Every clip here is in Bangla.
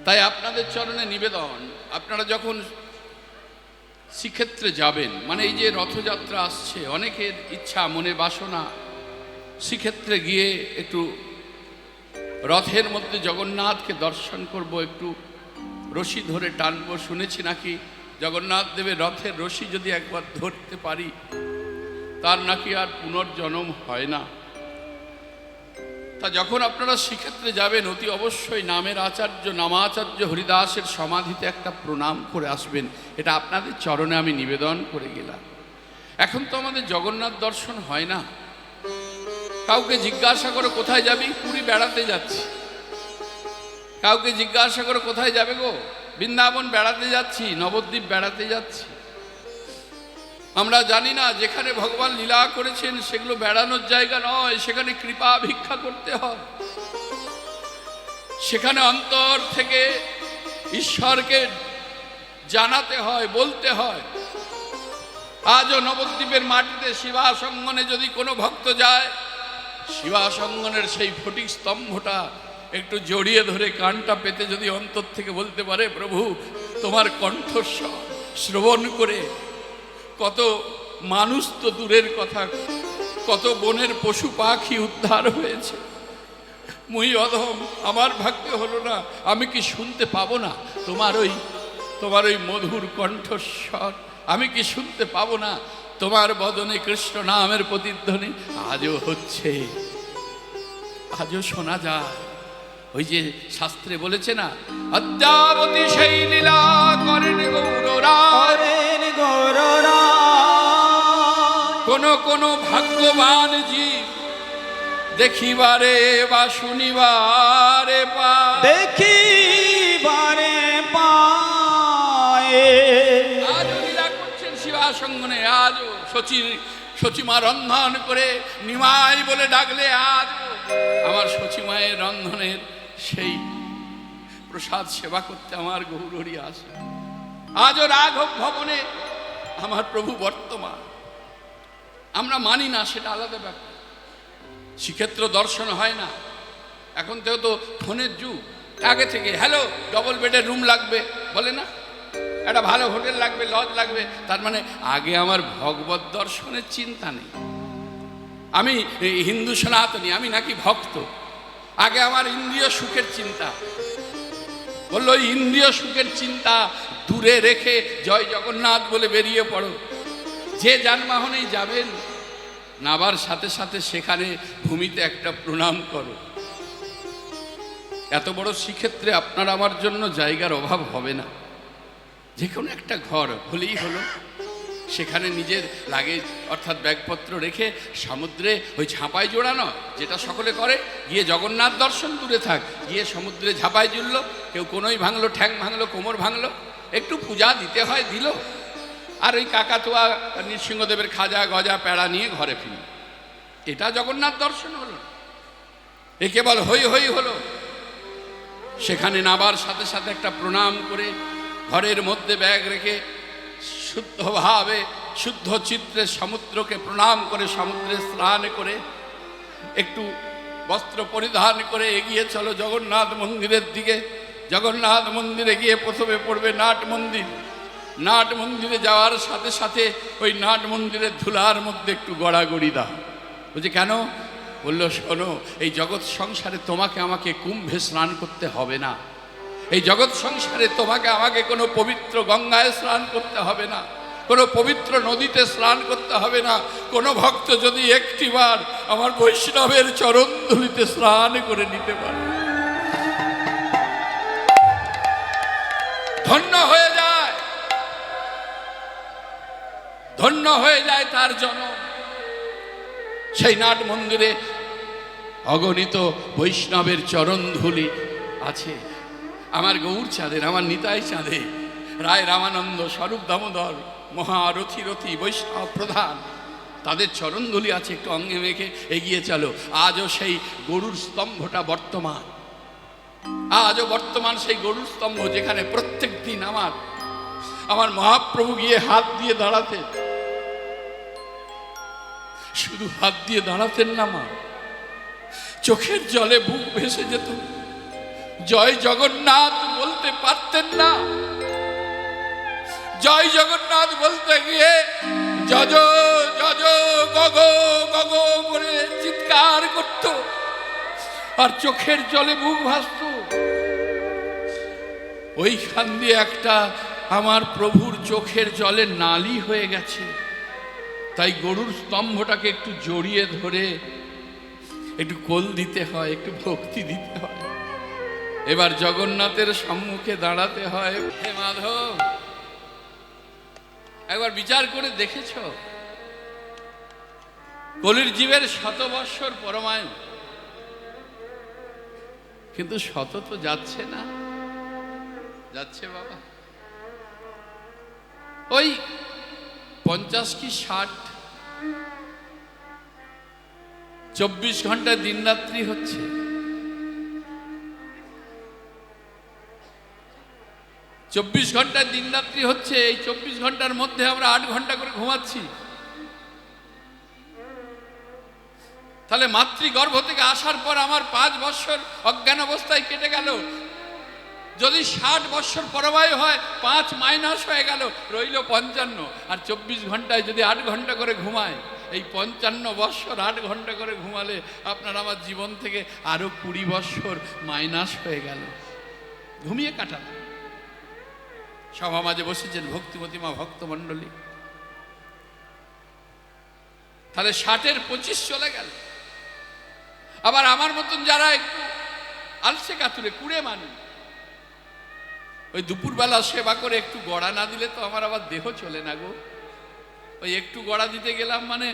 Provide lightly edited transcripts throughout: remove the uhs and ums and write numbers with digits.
তাই আপনাদের চরণে নিবেদন, আপনারা যখন শ্রীক্ষেত্রে যাবেন, মানে এই যে রথযাত্রা আসছে, অনেকের ইচ্ছা মনে বাসনা শ্রীক্ষেত্রে গিয়ে একটু রথের মধ্যে জগন্নাথকে দর্শন করব, একটু রশি ধরে টানবো। শুনেছি নাকি জগন্নাথ দেবের রথের রশি যদি একবার ধরতে পারি তার নাকি আর পুনর্জন্ম হয় না। তা যখন আপনারা শ্রীক্ষেত্রে যাবেন অতি অবশ্যই নামের আচার্য নামাচার্য হরিদাসের সমাধিতে একটা প্রণাম করে আসবেন। এটা আপনাদের চরণে আমি নিবেদন করে গেলাম। এখন তো আমাদের জগন্নাথ দর্শন হয় না। কাউকে জিজ্ঞাসা করো কোথায় যাবি, পুরী বেড়াতে যাচ্ছি। কাউকে জিজ্ঞাসা করো কোথায় যাবে গো, বৃন্দাবন বেড়াতে যাচ্ছি, নবদ্বীপ বেড়াতে যাচ্ছি। আমরা জানি না যেখানে ভগবান লীলা করেছেন সেগুলো বেড়ানোর জায়গা নয়, সেখানে কৃপা ভিক্ষা করতে হয়, সেখানে অন্তর থেকে ঈশ্বরকে জানাতে হয়, বলতে হয়। আজও নবদ্বীপের মাটিতে শিবাসঙ্গনে যদি কোনো ভক্ত যায়, শিবাসঙ্গনের সেই ফটিক স্তম্ভটা একটু জড়িয়ে ধরে কানটা পেতে যদি অন্তর থেকে বলতে পারে, প্রভু তোমার কণ্ঠস্বর শ্রবণ করে কত মানুষ তো দূরের কথা, কত বনের পশু পাখি উদ্ধার হয়েছে, মুই অধম, আমার ভাগ্যে হলো না, আমি কি শুনতে পাবো না তোমার ওই মধুর কণ্ঠস্বর? আমি কি শুনতে পাবো না তোমার বদনে কৃষ্ণ নামের প্রতিধ্বনি? আজও হচ্ছে, আজও শোনা যায়। ওই যে শাস্ত্রে বলেছে না, অদ্যাবতী সেই লীলা করেন গৌররায়। কোন ভাগ্যবান জীব দেখিবারে বা শুনিবারে আজও লীলা করছেন শিবাসঙ্গনে। আজও সচিমা রন্ধন করে নিমাই বলে ডাকলে আজ আমার সচিমায়ের রন্ধনের সেই প্রসাদ সেবা করতে আমার গৌরহরি আসে। আজও রাঘব ভবনে আমার প্রভু বর্তমান। আমরা মানি না, সেটা আলাদা ব্যাপার। শ্রীক্ষেত্র দর্শন হয় না। এখন থেকে তো ফোনের যুগ। আগে থেকে হ্যালো, ডবল বেডের রুম লাগবে বলে না, একটা ভালো হোটেল লাগবে, লজ লাগবে। তার মানে আগে আমার ভগবত দর্শনের চিন্তা নেই। আমি হিন্দু সনাতনী, আমি নাকি ভক্ত। আগে আমার ইন্দ্রিয় সুখের চিন্তা। বললো ইন্দ্রিয় সুখের চিন্তা দূরে রেখে জয় জগন্নাথ বলে বেরিয়ে পড়ো। যে যানবাহনেই যাবেন, নাবার সাথে সাথে সেখানে ভূমিতে একটা প্রণাম করো। এত বড় শ্রীক্ষেত্রে আপনার আমার জন্য জায়গার অভাব হবে না। যে কোনো একটা ঘর হলেই হলো। সেখানে নিজের লাগেজ অর্থাৎ ব্যাগপত্র রেখে সমুদ্রে ওই ঝাঁপায় জোড়ানো, যেটা সকলে করে, গিয়ে জগন্নাথ দর্শন দূরে থাক, গিয়ে সমুদ্রে ঝাঁপায় জুড়লো, কেউ কোনোই ভাঙলো, ঠ্যাং ভাঙলো, কোমর ভাঙলো, একটু পূজা দিতে হয় দিল, আর ওই কাকাতুয়া নৃসিংহদেবের খাজা গজা প্যাড়া নিয়ে ঘরে ফিরল। এটা জগন্নাথ দর্শন হলো? এ কেবল হই হই হলো? সেখানে নাবার সাথে সাথে একটা প্রণাম করে ঘরের মধ্যে ব্যাগ রেখে শুদ্ধভাবে শুদ্ধ চিত্রে সমুদ্রকে প্রণাম করে সমুদ্রে স্নান করে একটু বস্ত্র পরিধান করে এগিয়ে চলো জগন্নাথ মন্দিরের দিকে। জগন্নাথ মন্দিরে গিয়ে প্রথমে পড়বে নাট মন্দির। নাট মন্দিরে যাওয়ার সাথে সাথে ওই নাট মন্দিরের ধুলার মধ্যে একটু গড়াগড়ি দাও। বলছে কেন? বললো শোনো, এই জগৎ সংসারে তোমাকে আমাকে কুম্ভে স্নান করতে হবে না। এই জগৎ সংসারে তোমাকে আমাকে কোনো পবিত্র গঙ্গায় স্নান করতে হবে না, কোনো পবিত্র নদীতে স্নান করতে হবে না। কোনো ভক্ত যদি একটিবার আমার বৈষ্ণবের চরণ ধুলিতে স্নান করে নিতে পারে, ধন্য হয়ে যায়, ধন্য হয়ে যায় তার জন্ম। সেই নাট মন্দিরে অগণিত বৈষ্ণবের চরণ ধুলি আছে। আমার গৌর চাঁদের, আমার নিতাই চাঁদে, রায় রামানন্দ, স্বরূপ দামোদর, মহারথী রথী বৈষ্ণব প্রধান, তাদের চরণধুলি আছে। একটু অঙ্গে মেখে এগিয়ে চলো। আজও সেই গরুর স্তম্ভটা বর্তমান। আজও বর্তমান সেই গরুর স্তম্ভ, যেখানে প্রত্যেক দিন আমার মহাপ্রভু গিয়ে হাত দিয়ে দাঁড়াতেন। শুধু হাত দিয়ে দাঁড়াতেন না, মা চোখের জলে বুক ভেসে যেত। জয় জগন্নাথ বলতে পারতেন না। জয় জগন্নাথ বলতে গিয়ে যজ যজ গগ গগ করে চিৎকার করত, আর চোখের জলে মুখ ভাসত। ওইখান দিয়ে একটা আমার প্রভুর চোখের জলে নালি হয়ে গেছে। তাই গরুর স্তম্ভটাকে একটু জড়িয়ে ধরে একটু কোল দিতে হয়, একটু ভক্তি দিতে হয়। এবার জগন্নাথের সম্মুখে দাঁড়াতে হয়। হে মাধব, একবার বিচার করে দেখেছ কলির জীবের 100 বৎসর পরমায়ু, কিন্তু 100 তো যাচ্ছে না। যাচ্ছে বাবা ওই 50 কি 60, 24 ঘন্টা দিন রাত্রি হচ্ছে। 24 ঘন্টা দিন রাত্রি হচ্ছে। এই 24 ঘন্টার মধ্যে আমরা 8 ঘন্টা করে ঘুমাচ্ছি। তাহলে মাতৃগর্ভ থেকে আসার পর আমার 5 বৎসর অজ্ঞান অবস্থায় কেটে গেল। যদি 60 বৎসর পরবায়ু হয়, 5 মাইনাস হয়ে গেল, রইল 55। আর 24 ঘন্টায় যদি 8 ঘন্টা করে ঘুমায়, এই 55 বৎসর 8 ঘন্টা করে ঘুমালে আপনার আমার জীবন থেকে আরো 20 বৎসর মাইনাস হয়ে গেল। ঘুমিয়ে কাটানো। সভা মাঝে বসেছেন ভক্তিমতী মা ভক্তমণ্ডলী, তাহলে 60-এর 25 চলে গেল। আবার আমার মতন যারা একটু আলসে কাতুরে কুড়ে মানুষ, ওই দুপুরবেলা সেবা করে একটু গড়া না দিলে তো আমার আবার দেহ চলে না গো। ওই একটু গড়া দিতে গেলাম মানে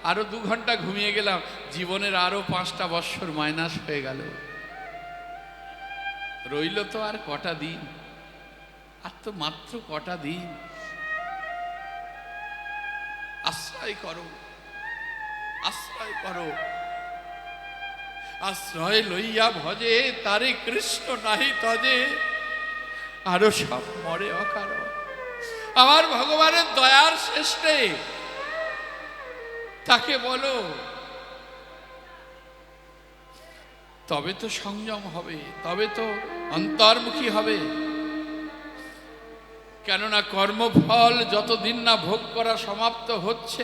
আরো 2 ঘন্টা ঘুমিয়ে গেলাম, জীবনের আরো 5টা বৎসর মাইনাস হয়ে গেল। রইল তো আর কটা দিন, আর তো মাত্র কটা দিন। আশ্রয় করো, আশ্রয় করো। আশ্রয় লইয়া ভজে তারে কৃষ্ণ নাহি তজে, আরো সব মরে অকারণ। আমার ভগবানের দয়ার শেষ নেই। তাকে বলো, তবে তো সংযম হবে, তবে তো অন্তর্মুখী হবে। কেননা কর্মফল যতদিন না ভোগ করা সমাপ্ত হচ্ছে,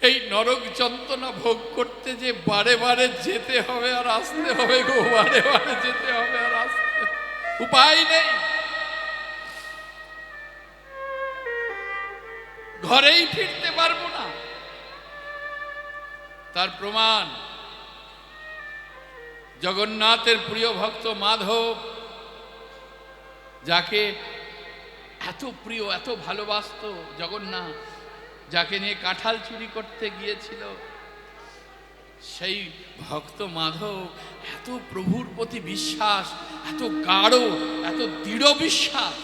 এই নরক যন্ত্রণা ভোগ করতে যে বারে বারে যেতে হবে আর আসতে হবে গো, বারে বারে যেতে হবে আর আসতে, উপায় নেই। ঘরেই ফিরতে পারবো না। তার প্রমাণ জগন্নাথের প্রিয় ভক্ত মাধব, যাকে এত প্রিয়, এত ভালোবাসত জগন্নাথ, যাকে নিয়ে কাঁঠাল চুরি করতে গিয়েছিল, সেই ভক্ত মাধব এত প্রভুর প্রতি বিশ্বাস, এত গাঢ়, এত দৃঢ় বিশ্বাস,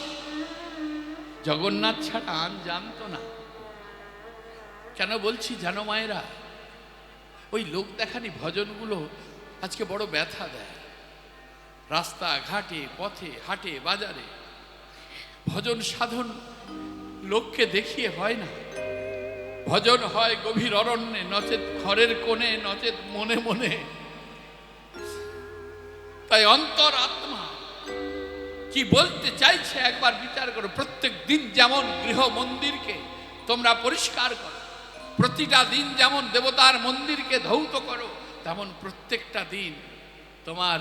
জগন্নাথ ছাড়া আন জানতো না। কেন বলছি জানো মায়েরা, ওই লোক দেখানি ভজনগুলো আজকে বড় ব্যথা দেয়। রাস্তা ঘাটে, পথে, হাটে, বাজারে ভজন সাধন লোককে দেখিয়ে হয় না। ভজন হয় গভীর অরণ্যে, নচেত ঘরের কোণে, নচেত মনে মনে। তাই অন্তর আত্মা কি বলতে চাইছে একবার বিচার করো। প্রত্যেক দিন যেমন গৃহ মন্দিরকে তোমরা পরিষ্কার করো, প্রতিটা দিন যেমন দেবতার মন্দিরকে ধৌত করো, তেমন প্রত্যেকটা দিন তোমার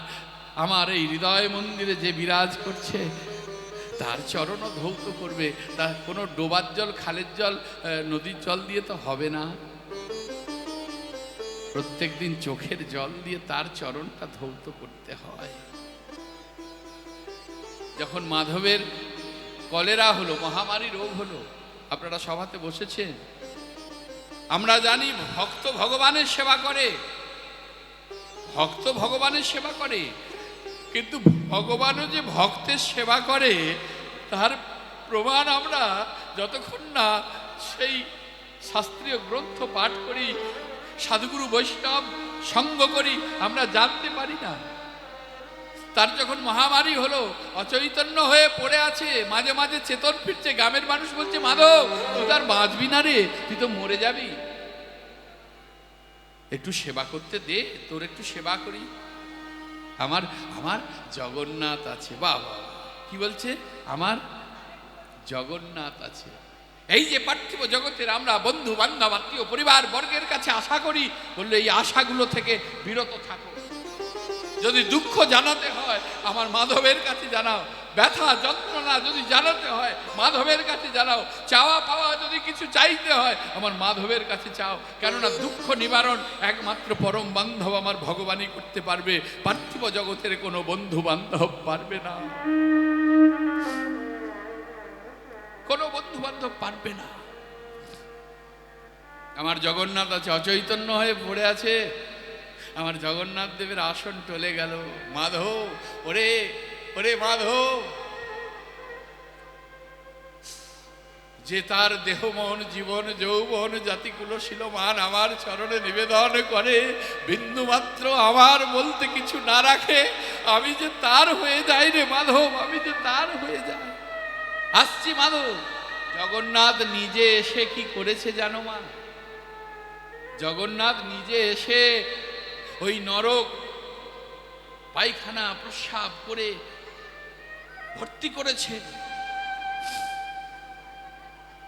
আমার এই হৃদয় মন্দিরে যে বিরাজ করছে তার চরণও ধৌত করবে। তা কোনো ডোবার জল, খালের জল, নদীর জল দিয়ে তো হবে না। প্রত্যেক দিন চোখের জল দিয়ে তার চরণটা ধৌত করতে হয়। যখন মাধবের কলেরা হলো, মহামারী রোগ হলো, আপনারা সভাতে বসেছেন, আমরা জানি ভক্ত ভগবানের সেবা করে, ভক্ত ভগবানের সেবা করে, কিন্তু ভগবানও যে ভক্তের সেবা করে তার প্রমাণ আমরা যতক্ষণ না সেই শাস্ত্রীয় গ্রন্থ পাঠ করি, সাধুগুরু বৈষ্ণব সঙ্গ করি, আমরা জানতে পারি না। তার যখন মহামারী হলো, অচৈতন্য হয়ে পড়ে আছে, মাঝে মাঝে চেতন ফিরছে, গ্রামের মানুষ বলছে মাধব তুই তার বাঁচবি না রে, তুই তো মরে যাবি, একটু সেবা করতে দে, তোর একটু সেবা করি। আমার আমার জগন্নাথ আছে। বাবা কি বলছে? আমার জগন্নাথ আছে। এই যে পার্থিব জগতের আমরা বন্ধু বান্ধব আত্মীয় পরিবার বর্গের কাছে আশা করি, বললো এই আশাগুলো থেকে বিরত থাকো। যদি দুঃখ জানাতে হয় আমার মাধবের কাছে জানাও, ব্যথা যন্ত্রণা যদি জানাতে হয় মাধবের কাছে জানাও, চাওয়া পাওয়া যদি কিছু চাইতে হয় আমার মাধবের কাছে চাও। কেননা দুঃখ নিবারণ একমাত্র পরম বান্ধব আমার ভগবানই করতে পারবে, পার্থিব জগতের কোনো বন্ধু বান্ধব পারবে না, কোনো বন্ধু বান্ধব পারবে না। আমার জগন্নাথ আছে, অচৈতন্য হয়ে পড়ে আছে। আমার জগন্নাথ দেবের আসন টলে গেল। মাধব, ওরে ওরে মাধব, যে তার দেহ মন জীবন যৌবন জাতিকুলশীল মান আমার চরণে নিবেদন করে, বিন্দু মাত্র আমার বলতে কিছু না রাখে, আমি যে তার হয়ে যাই রে মাধব, আমি যে তার হয়ে যাই। আসছি মাধব। জগন্নাথ নিজে এসে কি করেছে জানো মা? জগন্নাথ নিজে এসে ওই নরক পায়খানা প্রস্রাব করে ভর্তি করেছে।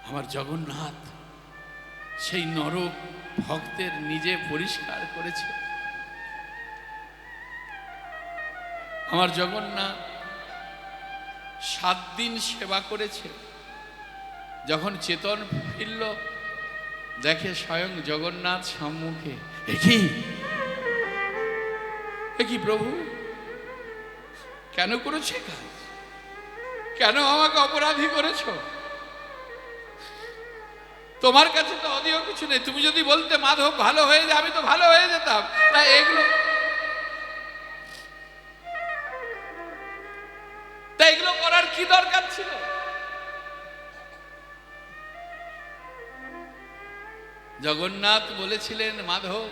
আমার জগন্নাথ সেই নরক ভক্তের নিজে পরিষ্কার করেছে। আমার জগন্নাথ 7 দিন সেবা করেছে। যখন চেতন ফিরল দেখে স্বয়ং জগন্নাথ সম্মুখে। একই প্রভু, কেন করেছে কাজ? কেন আমাকে অপরাধী করেছ? তোমার কাছে তো অধিক কিছু নেই। তুমি যদি বলতে মাধব ভালো হয়ে যায়, আমি তো ভালো হয়ে যেতাম। তাই এগুলো করার কি দরকার ছিল? জগন্নাথ বলেছিলেন, মাধব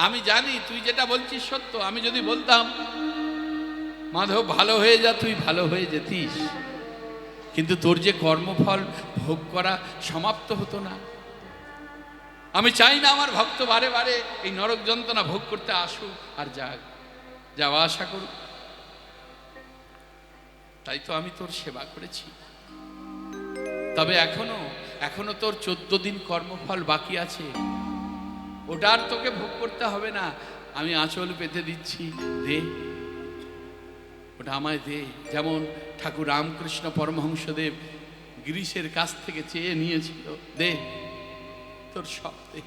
আমি জানি তুই যেটা বলছিস সত্য। আমি যদি বলতাম মাধব ভালো হয়ে যা, তুই ভালো হয়ে যেতিস, কিন্তু তোর যে কর্মফল ভোগ করা সমাপ্ত হতো না। আমি চাই না আমার ভক্ত বারে বারে এই নরক যন্ত্রণা ভোগ করতে আসুক আর যাক, যাওয়া আশা করুক। তাই তো আমি তোর সেবা করেছি। তবে এখনো তোর 14 দিন কর্মফল বাকি আছে, ওটা আর তোকে ভোগ করতে হবে না। আমি আঁচল পেতে দিচ্ছি, দে, ওটা আমায় দে। যেমন ঠাকুর রামকৃষ্ণ পরমহংসদেব গিরিশের কাছ থেকে চেয়ে নিয়েছিল, দে তোর সব দে।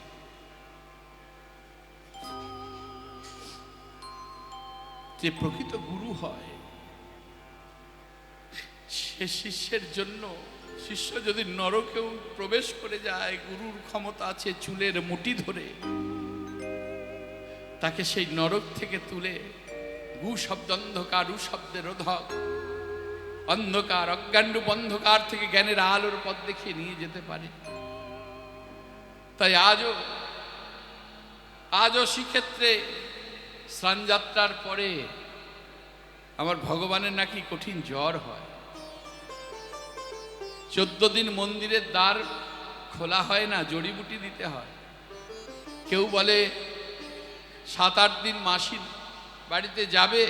যে প্রকৃত গুরু হয় সে শিষ্যের জন্য, শিষ্য যদি নরকেও প্রবেশ করে যায়, গুরুর ক্ষমতা আছে চুলের মুঠি ধরে তাকে সেই নরক থেকে তুলে গু শব্দ অন্ধকার, রু শব্দের রোধক, অন্ধকার অজ্ঞানরূপ অন্ধকার থেকে জ্ঞানের আলোর পথ দেখিয়ে নিয়ে যেতে পারে। তাই আজও শ্রীক্ষেত্রে স্নানযাত্রার পরে আমার ভগবানের নাকি কঠিন জ্বর হয়। 14 দিন মন্দিরের দ্বার খোলা হয় না, জড়িবুটি দিতে হয়। কেউ বলে 7-8 দিন মাসির বাড়িতে যাবে,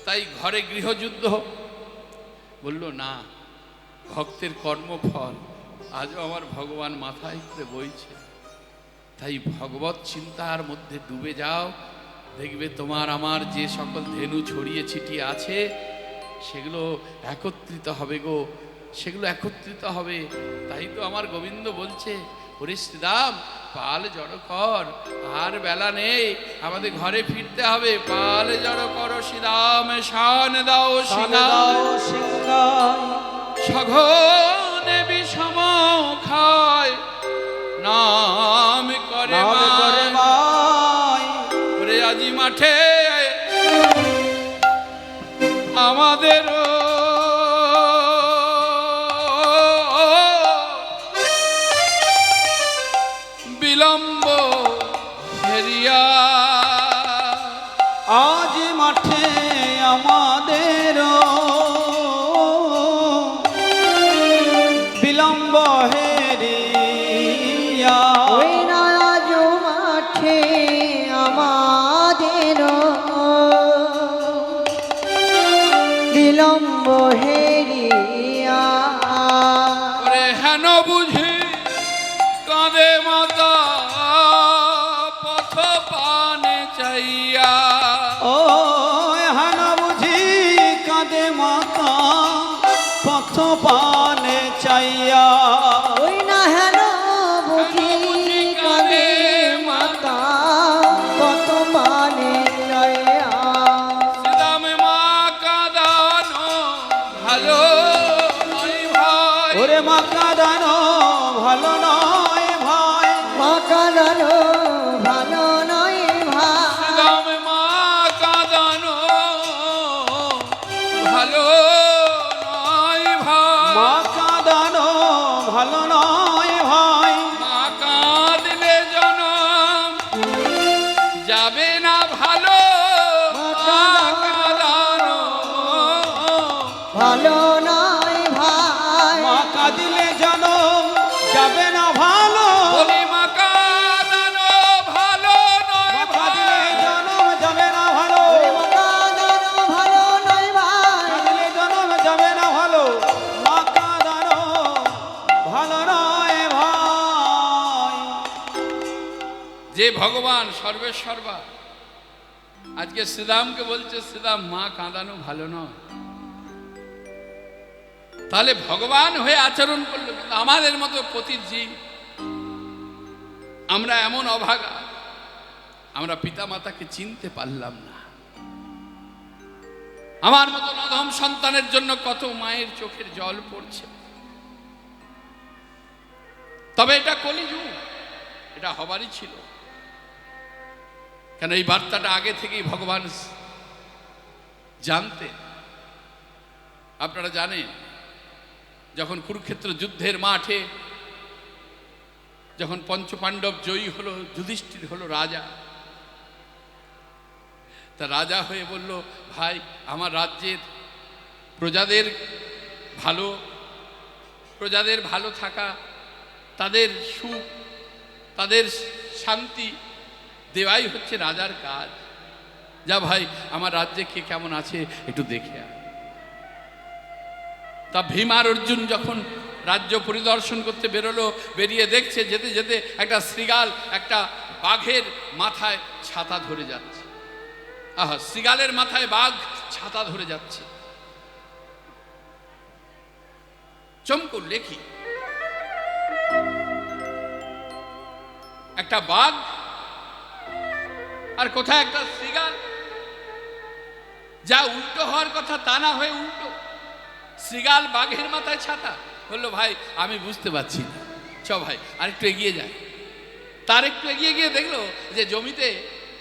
তাই ঘরে গৃহযুদ্ধ। বলল না, ভক্তের কর্মফল আজও আমার ভগবান মাথায় করে বইছে। তাই ভগবত চিন্তার মধ্যে ডুবে যাও, দেখবে তোমার আমার যে সকল ধেনু ছড়িয়ে ছিটিয়ে আছে সেগুলো একত্রিত হবে গো, সেগুলো একত্রিত হবে। তাই তো আমার গোবিন্দ বলছে, ওরে শ্রীরাম পাল জড়ো কর, আর বেলা নেই, আমাদের ঘরে ফিরতে হবে। পাল জড়ো করো শ্রীরাম, শান দাও সঘনে বিষম খায়, নাম করে ওরে আজি মাঠে আমাদের বিলম্ব হেরিয়া, আজ মাঠে আমাদের বিলম্ব হেরিয়া, ওই না আজ মাঠে আমাদের বিলম্ব হেরিয়া। ওরে হেন বুঝি কাঁদে মাতা পথ পানে চাইয়া। ও হানা বুঝি কাঁদে মাতা পথ পানে চাইয়া। ওই না হেন বুঝি কাঁদে মাতা কত মানে লয়া। শ্রীরামে মা কাঁদানো ভালো নয় ভাই। ওরে মা কাঁদানো ভালো নয় ভাই। মা কাঁদানো ভালো নয় ভাই। শ্রীরামে মা কাঁদানো ভালো নয় ভাই। মা কাঁদানো ভালো নয় ভাই। মা কাঁদলে জনম যাবে না ভালো। মা কাঁদানো ভালো নয় ভাই। মা কাঁদিলে জনম যাবে না ভালো। বলি মা কাঁদানো ভালো নয় মা কাঁদিলে ভাই। জনম যাবে না ভালো। মা কাঁদানো ভালো নয় ভাই। কাঁদিলে জনম যাবে না ভালো। মা কাঁদানো ভালো নয় ভাই। যে ভগবান সর্বেসর্বা আজকে শ্রীরামকে বলছে শ্রীরাম মা কাঁদানো ভালো নয়। তাহলে ভগবান হয়ে আচরণ করলো, কিন্তু আমাদের মতো পতিত জীব আমরা এমন অভাগা, আমরা পিতা মাতাকে চিনতে পারলাম না। আমার মতো অধম সন্তানের জন্য কত মায়ের চোখের জল পড়ছে। তবে এটা কলিযুগ, এটা হবারই ছিল। কেন এই বার্তাটা আগে থেকেই ভগবান জানতেন। আপনারা জানেন যখন কুরুক্ষেত্র যুদ্ধের মাঠে যখন পঞ্চপাণ্ডব জয়ী হলো, যুধিষ্ঠির হলো রাজা। তা রাজা হয়ে বলল, ভাই আমার রাজ্যের প্রজাদের ভালো থাকা, তাদের সুখ, তাদের শান্তি দেওয়াই হচ্ছে রাজার কাজ। যা ভাই আমার রাজ্যে কে কেমন আছে একটু দেখে আয়। তা ভীম আর অর্জুন যখন রাজ্য পরিদর্শন করতে বেরোলো, বেরিয়ে দেখছে যেতে যেতে একটা শৃগাল একটা বাঘের মাথায় ছাতা ধরে যাচ্ছে। আহা, শৃগালের মাথায় বাঘ ছাতা ধরে যাচ্ছে। চমকুর লেখি একটা বাঘ আর কোথায় একটা শৃগাল। যা উল্টো হওয়ার কথা তা না হয়ে উল্টো। শৃগাল বাঘের মাথায় ছাতা। বললো ভাই আমি বুঝতে পারছি না, চ ভাই আরেকটু এগিয়ে যায়। তার একটু এগিয়ে গিয়ে দেখলো যে জমিতে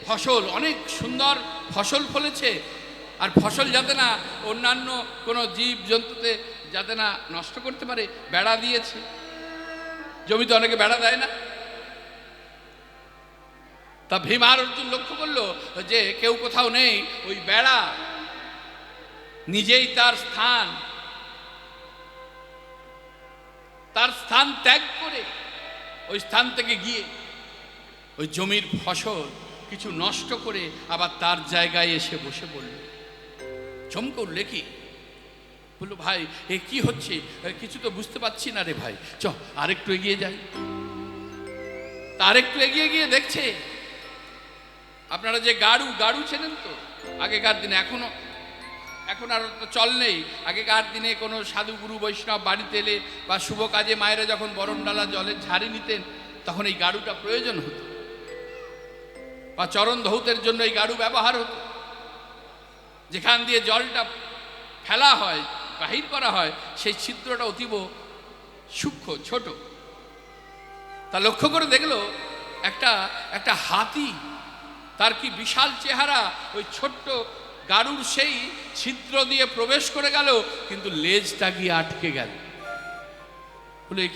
ফসল, অনেক সুন্দর ফসল ফলেছে। আর ফসল যাতে না অন্যান্য কোনো জীব জন্তুতে যাতে না নষ্ট করতে পারে বেড়া দিয়েছে। জমিতে অনেকে বেড়া দেয় না। তা ভীম আর অর্জুন লক্ষ্য করলো যে কেউ কোথাও নেই। ওই বেড়া নিজেই তার স্থান ত্যাগ করে ওই স্থান থেকে গিয়ে ওই জমির ফসল কিছু নষ্ট করে আবার তার জায়গায় এসে বসে পড়ল। চমকে উঠলে কি বললো, ভাই এ কি হচ্ছে, কিছু তো বুঝতে পারছি না রে ভাই, চ আরেকটু এগিয়ে যাই। আরেকটু এগিয়ে গিয়ে দেখছে আপনারা যে গাড়ু চেনেন তো আগেকার দিনে, এখন আর চল নেই। আগেকার দিনে কোনো সাধু গুরু বৈষ্ণব বাড়িতে এলে বা শুভ কাজে মায়েরা যখন বরণডালা জলের ঝাড়ি নিতেন তখন এই গাড়ুটা প্রয়োজন হতো, বা চরণ ধৌতের জন্য এই গাড়ু ব্যবহার হতো। যেখান দিয়ে জলটা ফেলা হয়, বাহির করা হয়, সেই ছিদ্রটা অতীব সূক্ষ্ম ছোট। তা লক্ষ্য করে দেখলো একটা হাতি, তার কি বিশাল চেহারা, ওই ছোট্ট গাড়ুর সেই ছিদ্র দিয়ে প্রবেশ করে গেল, কিন্তু লেজটা গিয়ে আটকে গেল। বলে এ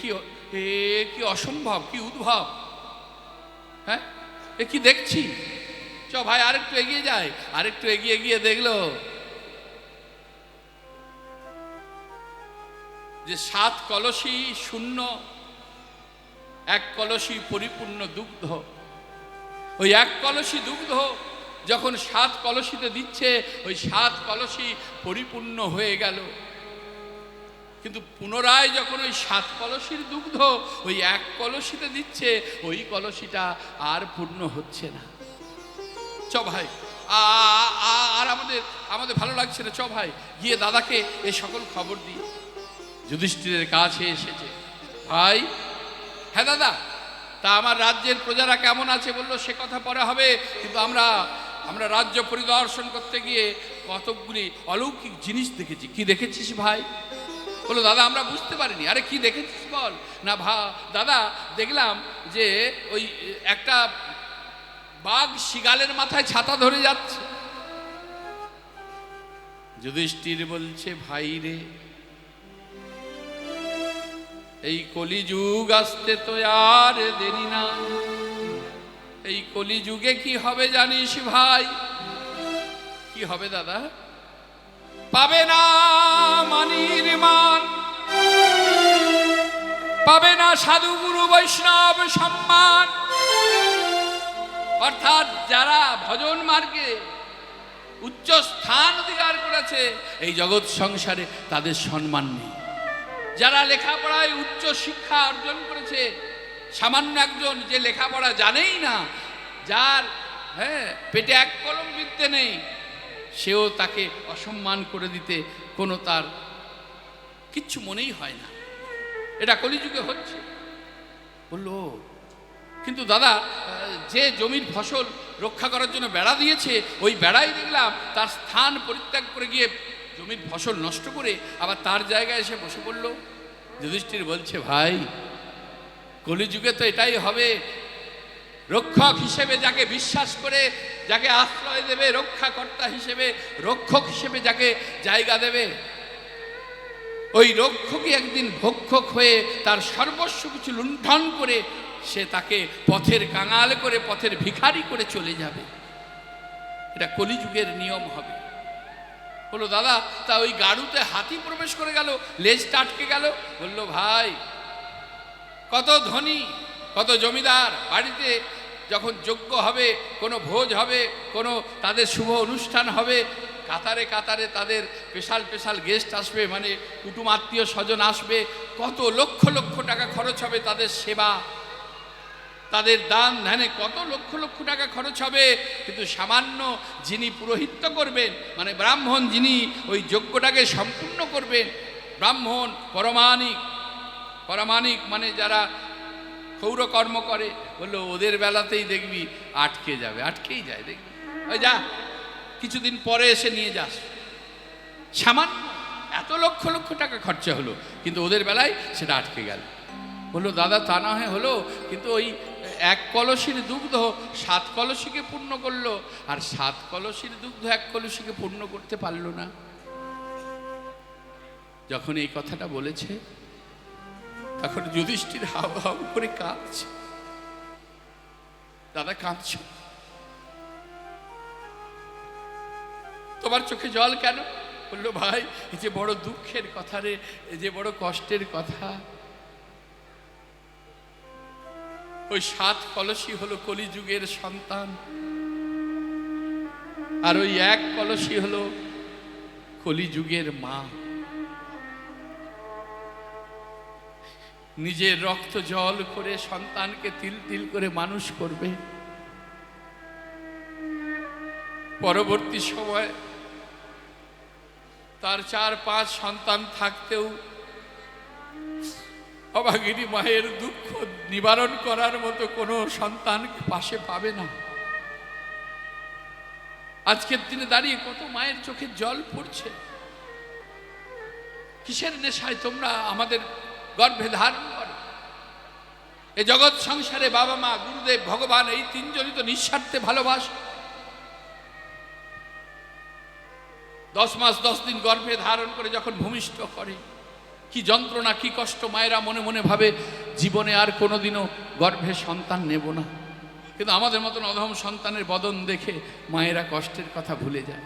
কি অসম্ভব, কি উদ্ভব, হ্যাঁ এ কি দেখছি। চ ভাই আরেকটু এগিয়ে যায়। আরেকটু এগিয়ে গিয়ে দেখলো যে 7 কলসি শূন্য, 1 কলসি পরিপূর্ণ দুগ্ধ। ওই 1 কলসি দুগ্ধ যখন 7 কলসিতে দিচ্ছে, ওই 7 কলসি পরিপূর্ণ হয়ে গেল। কিন্তু পুনরায় যখন ওই 7 কলসির দুগ্ধ ওই 1 কলসিতে দিচ্ছে, ওই কলসিটা আর পূর্ণ হচ্ছে না। চ ভাই, আর আমাদের ভালো লাগছে না, চ ভাই গিয়ে দাদাকে এ সকল খবর দিই। যুধিষ্ঠিরের কাছে এসেছে, ভাই, হ্যাঁ দাদা, তা আমার রাজ্যের প্রজারা কেমন আছে? বললো সে কথা পরে হবে, কিন্তু আমরা রাজ্য পরিদর্শন করতে গিয়ে কতকগুলি অলৌকিক জিনিস দেখেছি। কি দেখেছিস ভাই? বললো দাদা আমরা বুঝতে পারিনি। আরে কি দেখেছিস বল না। দাদা দেখলাম যে ওই একটা বাঘ শিগালের মাথায় ছাতা ধরে যাচ্ছে। যুধিষ্ঠির বলছে, ভাই রে, এই কলিযুগ আসতে তো আর দেরি না। এই কলিযুগে কি হবে জানিস ভাই? কি হবে দাদা? পাবে না মানির মান, পাবে না সাধু গুরু বৈষ্ণব সম্মান। অর্থাৎ যারা ভজন মার্গে উচ্চ স্থান অধিকার করেছে এই জগৎ সংসারে, তাদের সম্মান নেই। যারা লেখাপড়ায় উচ্চ শিক্ষা অর্জন করেছে, সামান্য একজন যে লেখাপড়া জানেই না, যার পেটে 1 কলম বিদ্যে নেই, সেও তাকে অসম্মান করে দিতে কোনো তার কিচ্ছু মনেই হয় না। এটা কলিযুগে হচ্ছে। বললো কিন্তু দাদা, যে জমির ফসল রক্ষা করার জন্য বেড়া দিয়েছে, ওই বেড়াই দেখলাম তার স্থান পরিত্যাগ করে গিয়ে জমির ফসল নষ্ট করে আবার তার জায়গায় এসে বসে পড়ল। যুধিষ্ঠির বলছে, ভাই, কলিযুগে তো এটাই হবে। রক্ষক হিসেবে যাকে বিশ্বাস করে, যাকে আশ্রয় দেবে, রক্ষাকর্তা হিসেবে, রক্ষক হিসেবে যাকে জায়গা দেবে, ওই রক্ষকই একদিন ভক্ষক হয়ে তার সর্বস্ব কিছু লুণ্ঠন করে সে তাকে পথের কাঙাল করে, পথের ভিখারি করে চলে যাবে। এটা কলিযুগের নিয়ম হবে। বললো দাদা, তা ওই গাড়ুতে হাতি প্রবেশ করে গেল, লেজটা আটকে গেল। বললো ভাই, কত ধনী, কত জমিদার বাড়িতে যখন যজ্ঞ হবে, কোনো ভোজ হবে, কোনো তাদের শুভ অনুষ্ঠান হবে, কাতারে কাতারে তাদের স্পেশাল গেস্ট আসবে, মানে কুটুম আত্মীয় স্বজন আসবে, কত লক্ষ লক্ষ টাকা খরচ হবে তাদের সেবা, তাদের দান ধ্যানে কত লক্ষ লক্ষ টাকা খরচ হবে। কিন্তু সামান্য যিনি পুরোহিত্য করবেন, মানে ব্রাহ্মণ, যিনি ওই যজ্ঞটাকে সম্পূর্ণ করবেন, ব্রাহ্মণ পরমাণিক মানে যারা ক্ষৌরকর্ম করে, বললো ওদের বেলাতেই দেখবি আটকে যাবে, আটকেই যায়, দেখবি ওই যা কিছুদিন পরে এসে নিয়ে যাস। সামান্য এত লক্ষ লক্ষ টাকা খরচা হলো, কিন্তু ওদের বেলায় সেটা আটকে গেল। বললো দাদা, তা না হয় হলো, কিন্তু ওই 1 কলসির দুগ্ধ 7 কলসিকে পূর্ণ করলো, আর 7 কলসির দুগ্ধ 1 কলসিকে পূর্ণ করতে পারলো না। যখন এই কথাটা বলেছে, তখন যুধিষ্ঠির হাউ হাউ করে কাঁদছে। দাদা কাঁদছ, তোমার চোখে জল কেন? বললো ভাই, এই যে বড় দুঃখের কথা রে, এই যে বড় কষ্টের কথা। ওই 7 কলসি হলো কলিযুগের সন্তান, আর ওই 1 কলসি হলো কলিযুগের মা। নিজের রক্ত জল করে সন্তানকে তিল তিল করে মানুষ করবে। পরবর্তী সময় তার 4-5 সন্তান থাকতেও অভাগিনী মায়ের দুঃখ নিবারণ করার মতো কোনো সন্তান পাশে পাবে না। আজকের দিনে দাঁড়িয়ে কত মায়ের চোখে জল পড়ছে। কিসের নেশায় তোমরা আমাদের গর্ভে ধারণ করো? এই জগৎ সংসারে বাবা মা, গুরুদেব, ভগবান, এই 3 জনই তো নিঃস্বার্থে ভালোবাসে। 10 মাস 10 দিন গর্ভে ধারণ করে যখন ভূমিষ্ঠ করে, কি যন্ত্রণা, কি কষ্ট। মায়েরা মনে মনে ভাবে জীবনে আর কোনোদিনও গর্ভে সন্তান নেব না। কিন্তু আমাদের মতন অধম সন্তানের বদন দেখে মায়েরা কষ্টের কথা ভুলে যায়।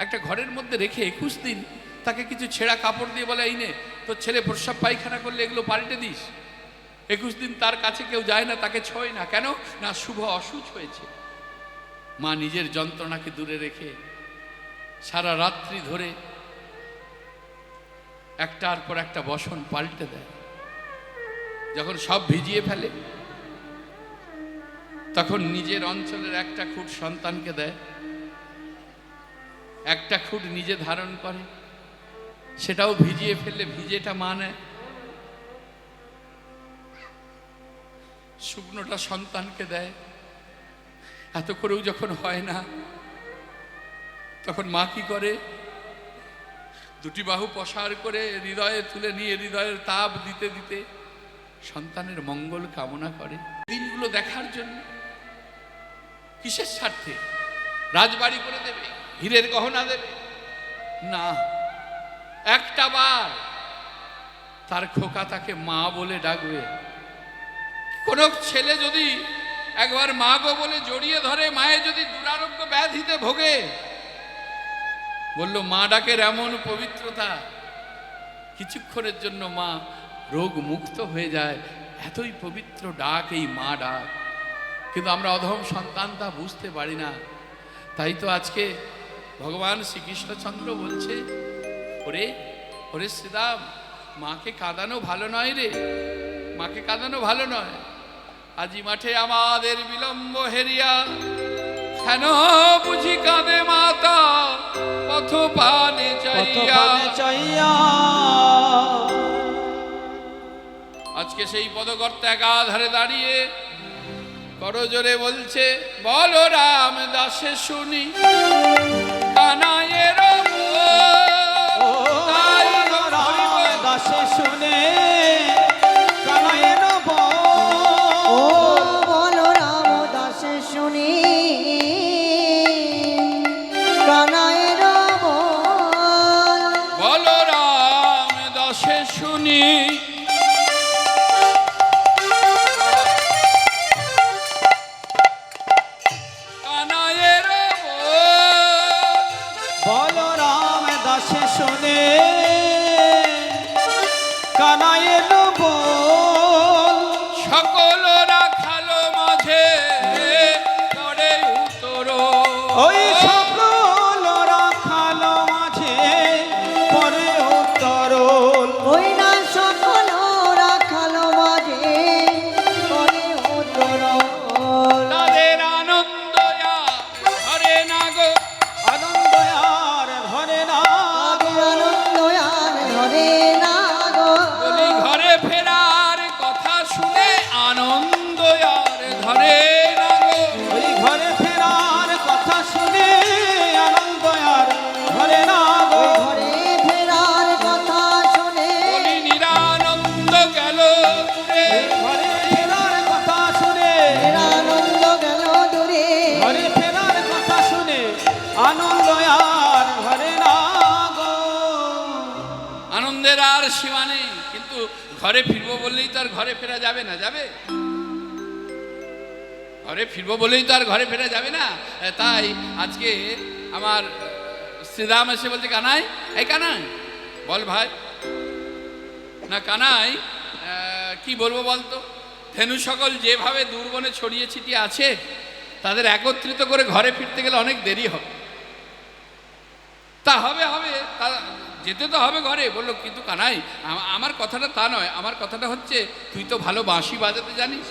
একটা ঘরের মধ্যে রেখে 21 দিন তাকে কিছু ছেঁড়া কাপড় দিয়ে বলে, এই নে, তোর ছেলে প্রস্রাব পায়খানা করলে এগুলো পাল্টে দিস। 21 দিন তার কাছে কেউ যায় না, তাকে ছোঁয় না। কেন না? শুভ অসুচ হয়েছে। মা নিজের যন্ত্রণাকে দূরে রেখে সারা রাত্রি ধরে একটার পর একটা বসন পাল্টে দেয়। যখন সব ভিজিয়ে ফেলে তখন নিজের অঞ্চলের একটা খুঁট সন্তানকে দেয়, একটা খুঁট নিজে ধারণ করে, সেটাও ভিজিয়ে ফেললে ভিজেটা মা নেয়, শুকনোটা সন্তানকে দেয়। এত করেও যখন হয় না, তখন মা কি করে? দুটি বাহু প্রসার করে হৃদয়ে তুলে নিয়ে হৃদয়ের তাপ দিতে দিতে সন্তানের মঙ্গল কামনা করে। দিনগুলো দেখার জন্য। কিসের স্বার্থে? রাজবাড়ি করে দেবে, হীরের গহনা দেবে না, একটা বার তার খোকা তাকে মা বলে ডাকবে। কোনো ছেলে যদি একবার মা গো বলে জড়িয়ে ধরে, মায়ে যদি দুরারোগ্য ব্যাধিতে ভোগে, বলল মা ডাকের এমন পবিত্রতা, কিছুক্ষণের জন্য মা রোগ মুক্ত হয়ে যায়। এতই পবিত্র ডাক এই মা ডাক। কিন্তু আমরা অধম সন্তান তা বুঝতে পারি না। তাই তো আজকে ভগবান শ্রীকৃষ্ণচন্দ্র বলছে, ওরে ওরে শ্রীরাম, মাকে কাঁদানো ভালো নয় রে, মাকে কাঁদানো ভালো নয়। আজি মাঠে আমাদের বিলম্ব হেরিয়া, কেন বুঝি কাঁদে মাতা পথ পানে চাইয়া। আজকে সেই পদকর্তা একাধারে দাঁড়িয়ে করজোরে বলছে, বলো রাম দাসে শুনি কানাইয়ের দাসে শুনে কানাইয়ের ও বলো রাম দাসে শুনি কানাইয়ের বলো রাম দাসে শুনি কানাইয়ের বল। সকল রাখালো মাঝে করে উত্তর, ওই সকল রাখালো মাঝে পরে উত্তর। ওই না সকল রাখালো মাঝে পরে উত্তর। তাদের আনন্দ ধরে না গো, আনন্দ আর ধরে না, আনন্দ আর ধরে না গো। বলি ঘরে ফেরার কথা শুনে আনন্দ আর ধরে না গো। ওই ঘরে ফেরার কথা শুনে আনন্দ আর ধরে না গো। ঘরে ফেরার কথা শুনে বলি নিরানন্দ গেল দূরে, ঘরে ফেরার কথা শুনে আনন্দ গেল দূরে। ঘরে ফেরার কথা শুনে আনন্দ আর ধরে না গো। আনন্দের আর সীমা নেই। কিন্তু ঘরে ফিরবো বললেই তো আর ঘরে ফেরা যাবে না, যাবে? ঘরে ফিরবো বলেই তো আর ঘরে ফেরা যাবে না। তাই আজকে আমার শ্রীরাম এসে বলছে, কানাই, এই কানাই বল ভাই। না কানাই, কি বলবো বলতো? ধেনু সকল যেভাবে দূরবনে ছড়িয়ে ছিটিয়ে আছে, তাদের একত্রিত করে ঘরে ফিরতে গেলে অনেক দেরি হবে। তা হবে হবে, তা যেতে তো হবে ঘরে। বললো কিন্তু কানাই, আমার কথাটা তা নয়, আমার কথাটা হচ্ছে তুই তো ভালো বাঁশি বাজাতে জানিস,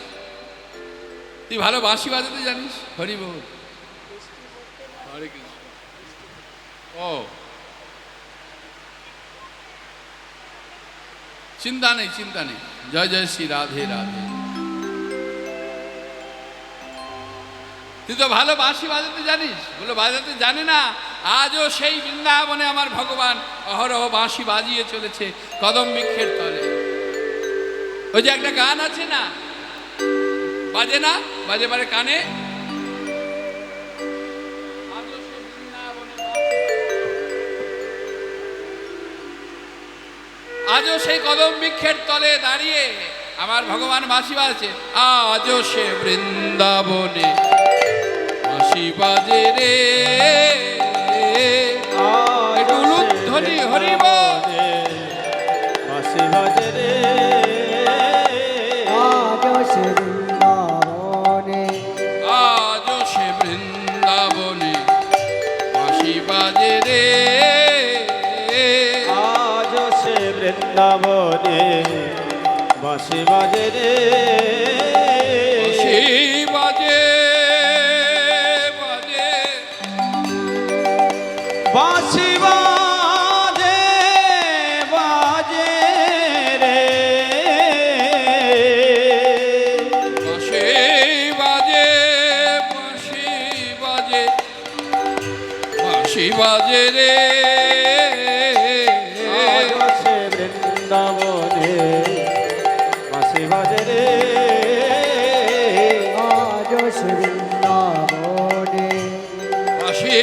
তুই ভালো বাঁশি বাজাতে জানিস। হরি বল, হরে কৃষ্ণ। ও চিন্তা নেই, চিন্তা নেই। জয় জয় শ্রী রাধে রাধে। তুই তো ভালো বাঁশি বাজাতে জানিস। বলো বাজাতে জানে না, আজও সেই বৃন্দাবনে আমার ভগবান অহরহ বাঁশি বাজিয়ে চলেছে কদম বৃক্ষের তলে। ওই যে একটা গান আছে না, বাজে না, বাজে বারে কানে, আজও সেই কদম বৃক্ষের তলে দাঁড়িয়ে আমার ভগবান বাঁশি বাজছে। আজও সে বৃন্দাবনে বাঁশি বাজে রে, একটু উলুধ্বনি হরি বল। বাঁশি বাজে রে, আজ সে বৃন্দাবনে, আজও সে বৃন্দাবনে বৃন্দাবনে বাঁশি বাজে রে বাঁশি বাজে বাজে বাঁশি বাজে বাজে রে বাঁশি বাজে বাঁশি বাজে বাঁশি বাজে রে আজ সে বৃন্দাবনে বাঁশি বাজে রে আজ সে বৃন্দাবনে বাঁশি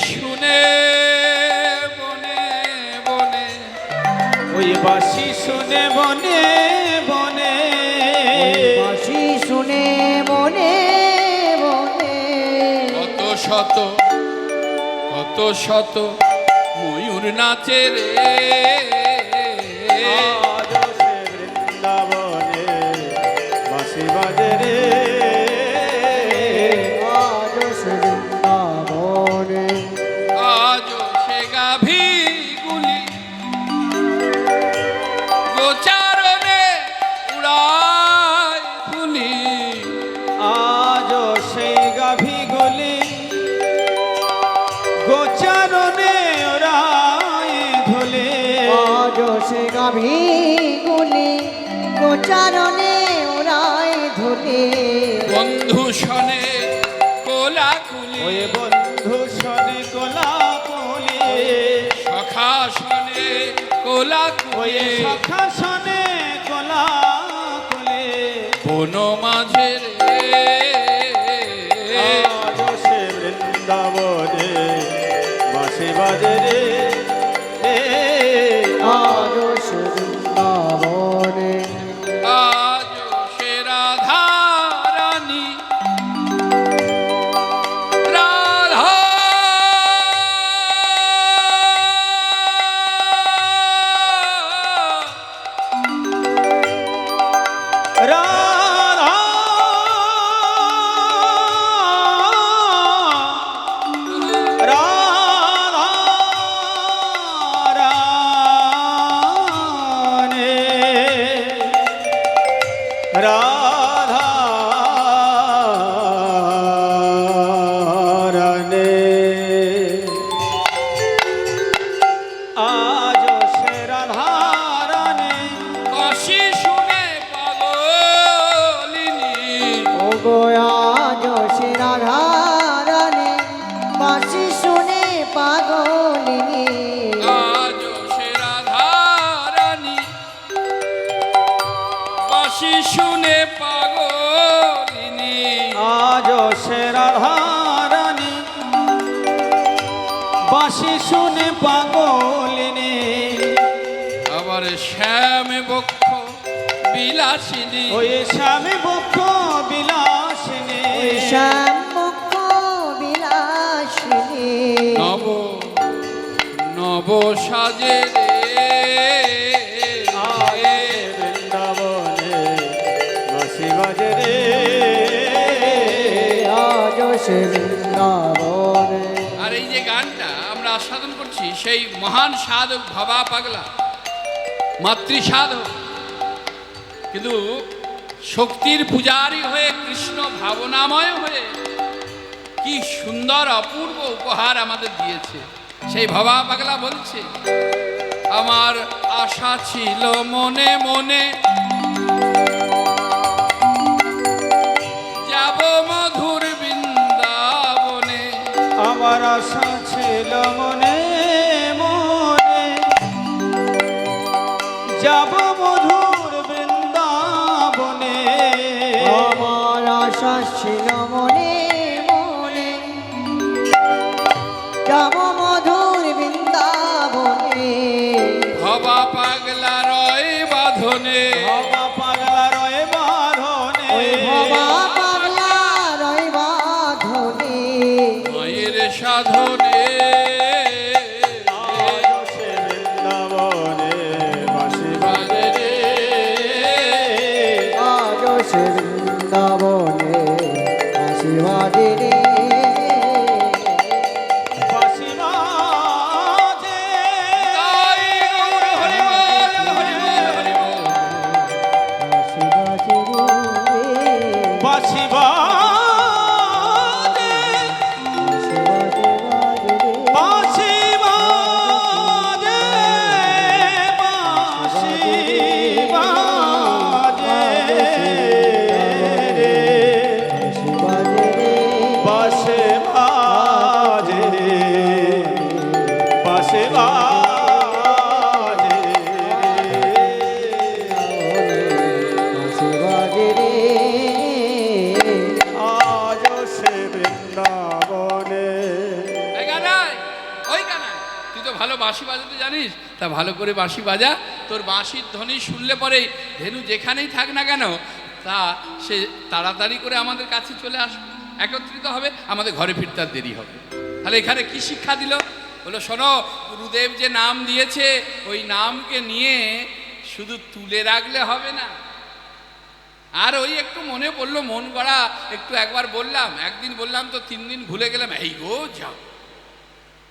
শুনে বনে বনে ওই বাঁশি শুনে বনে বনে বাঁশি শুনে মনে মনে কত শত কত শত ময়ূর নাচে রে আজ সে বৃন্দাবনে বাঁশি বাজে রে আজ সে বৃন্দাবনে আজ সে গাভীগুলি গোচারণে উড়ায় ধুলি আজ সেই গাভী গলি গোচারণে ওরায় ধুলে আজ সে গাভী গুলি গোচারণে ওরাই ধুলে বন্ধু শনে কোলাকুলি ওই বন্ধু শনে কোলা কোলে সখা শনে ওই কোলাকুলি সখা শনে কোলা কোলে বন মাঝে রে আজ সে বৃন্দাবনে বাঁশি বাজে রে আজ সে বৃন্দাবনে আজ সে রাধা রানী রাধা রাধা রাধা রানে রাধা রানে আজ সে রাধা রানে বাঁশি শুনে পাগলিনী ও গো আজ সে রাধা রানী বাঁশি শুনে পাগলিনী আজ সে রাধা রানী বাঁশি শুনে পাগলিনী আজ সে রাধা রানী বাঁশি শুনে পাগলিনী আবার শ্যাম বক্ষ বিলাসিনী ওই স্বামী বক্ষ বিলাসিনী শ্যাম মুখ বিলাসিনী নব নব সাজে রে আজ বৃন্দাবনে বাঁশি বাজে রে আজ সে বৃন্দাবনে আর এই যে গানটা আমরা আস্বাদন করছি সেই মহান সাধক ভবা পাগলা মাতৃ সাধক কিন্তু শক্তির পূজারী হয়ে কৃষ্ণ ভাবনাময় হয়ে কি সুন্দর অপূর্ব উপহার আমাদের দিয়েছে সেই ভবা পাগলা বলছে আমার আশা ছিল মনে মনে যাব মধুর বৃন্দাবনে আমার আশা ছিল মনে মনে যাব মধুর বৃন্দাবনে আমার আশা ছিল মনে মনে যাব মধুর বৃন্দাবনে ভবা পাগলা রয় বাঁধনে বাবা পাগলা রয়ে বাঁধনে ওই ভবা পাগলা রইবা ধনে মায়ের সাধনে আজ সে বৃন্দাবনে বাঁশি বাজে বাঁশি বাজে বাঁশি বাজে বাঁশি বাজে বাঁশে বাজে বাঁশে বাজে আজ সে বৃন্দাবনে। এই গানায়, ওই গানায় তুই তো ভালো বাঁশি বাজাতে জানিস, তা ভালো করে বাঁশি বাজা। তোর বাঁশির ধ্বনি শুনলে পরে ধেনু যেখানেই থাক না কেন তা সে তাড়াতাড়ি করে আমাদের কাছে চলে আসবে, একত্রিত হবে, আমাদের ঘরে ফিরতে আর দেরি হবে। তাহলে এখানে কি শিক্ষা দিল? বলো শোনো, গুরুদেব যে নাম দিয়েছে ওই নামকে নিয়ে শুধু তুলে রাখলে হবে না। আর ওই একটু মনে পড়লো, মন গড়া একটু একবার বললাম, একদিন বললাম তো 3 দিন ভুলে গেলাম। এই গো যাও,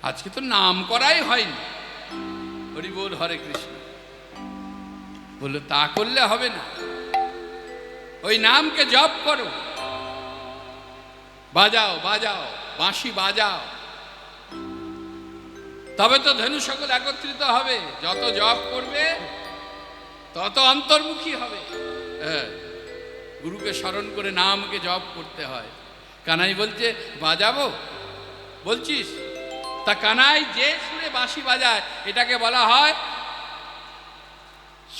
আজকে তো নাম করাই হয়নি। হরি বল, হরে কৃষ্ণ। বললো তা করলে হবে না, ওই নামকে জপ করো, বাজাও বাজাও, বাঁশি বাজাও, তবে তো ধেনু সকল একত্রিত হবে। যত জপ করবে তত অন্তর্মুখী হবে। হ্যাঁ, গুরুকে স্মরণ করে নামকে জপ করতে হয়। কানাই বলছে বাজাবো, বলছিস? তা কানাই যে সুরে বাঁশি বাজায় এটাকে বলা হয়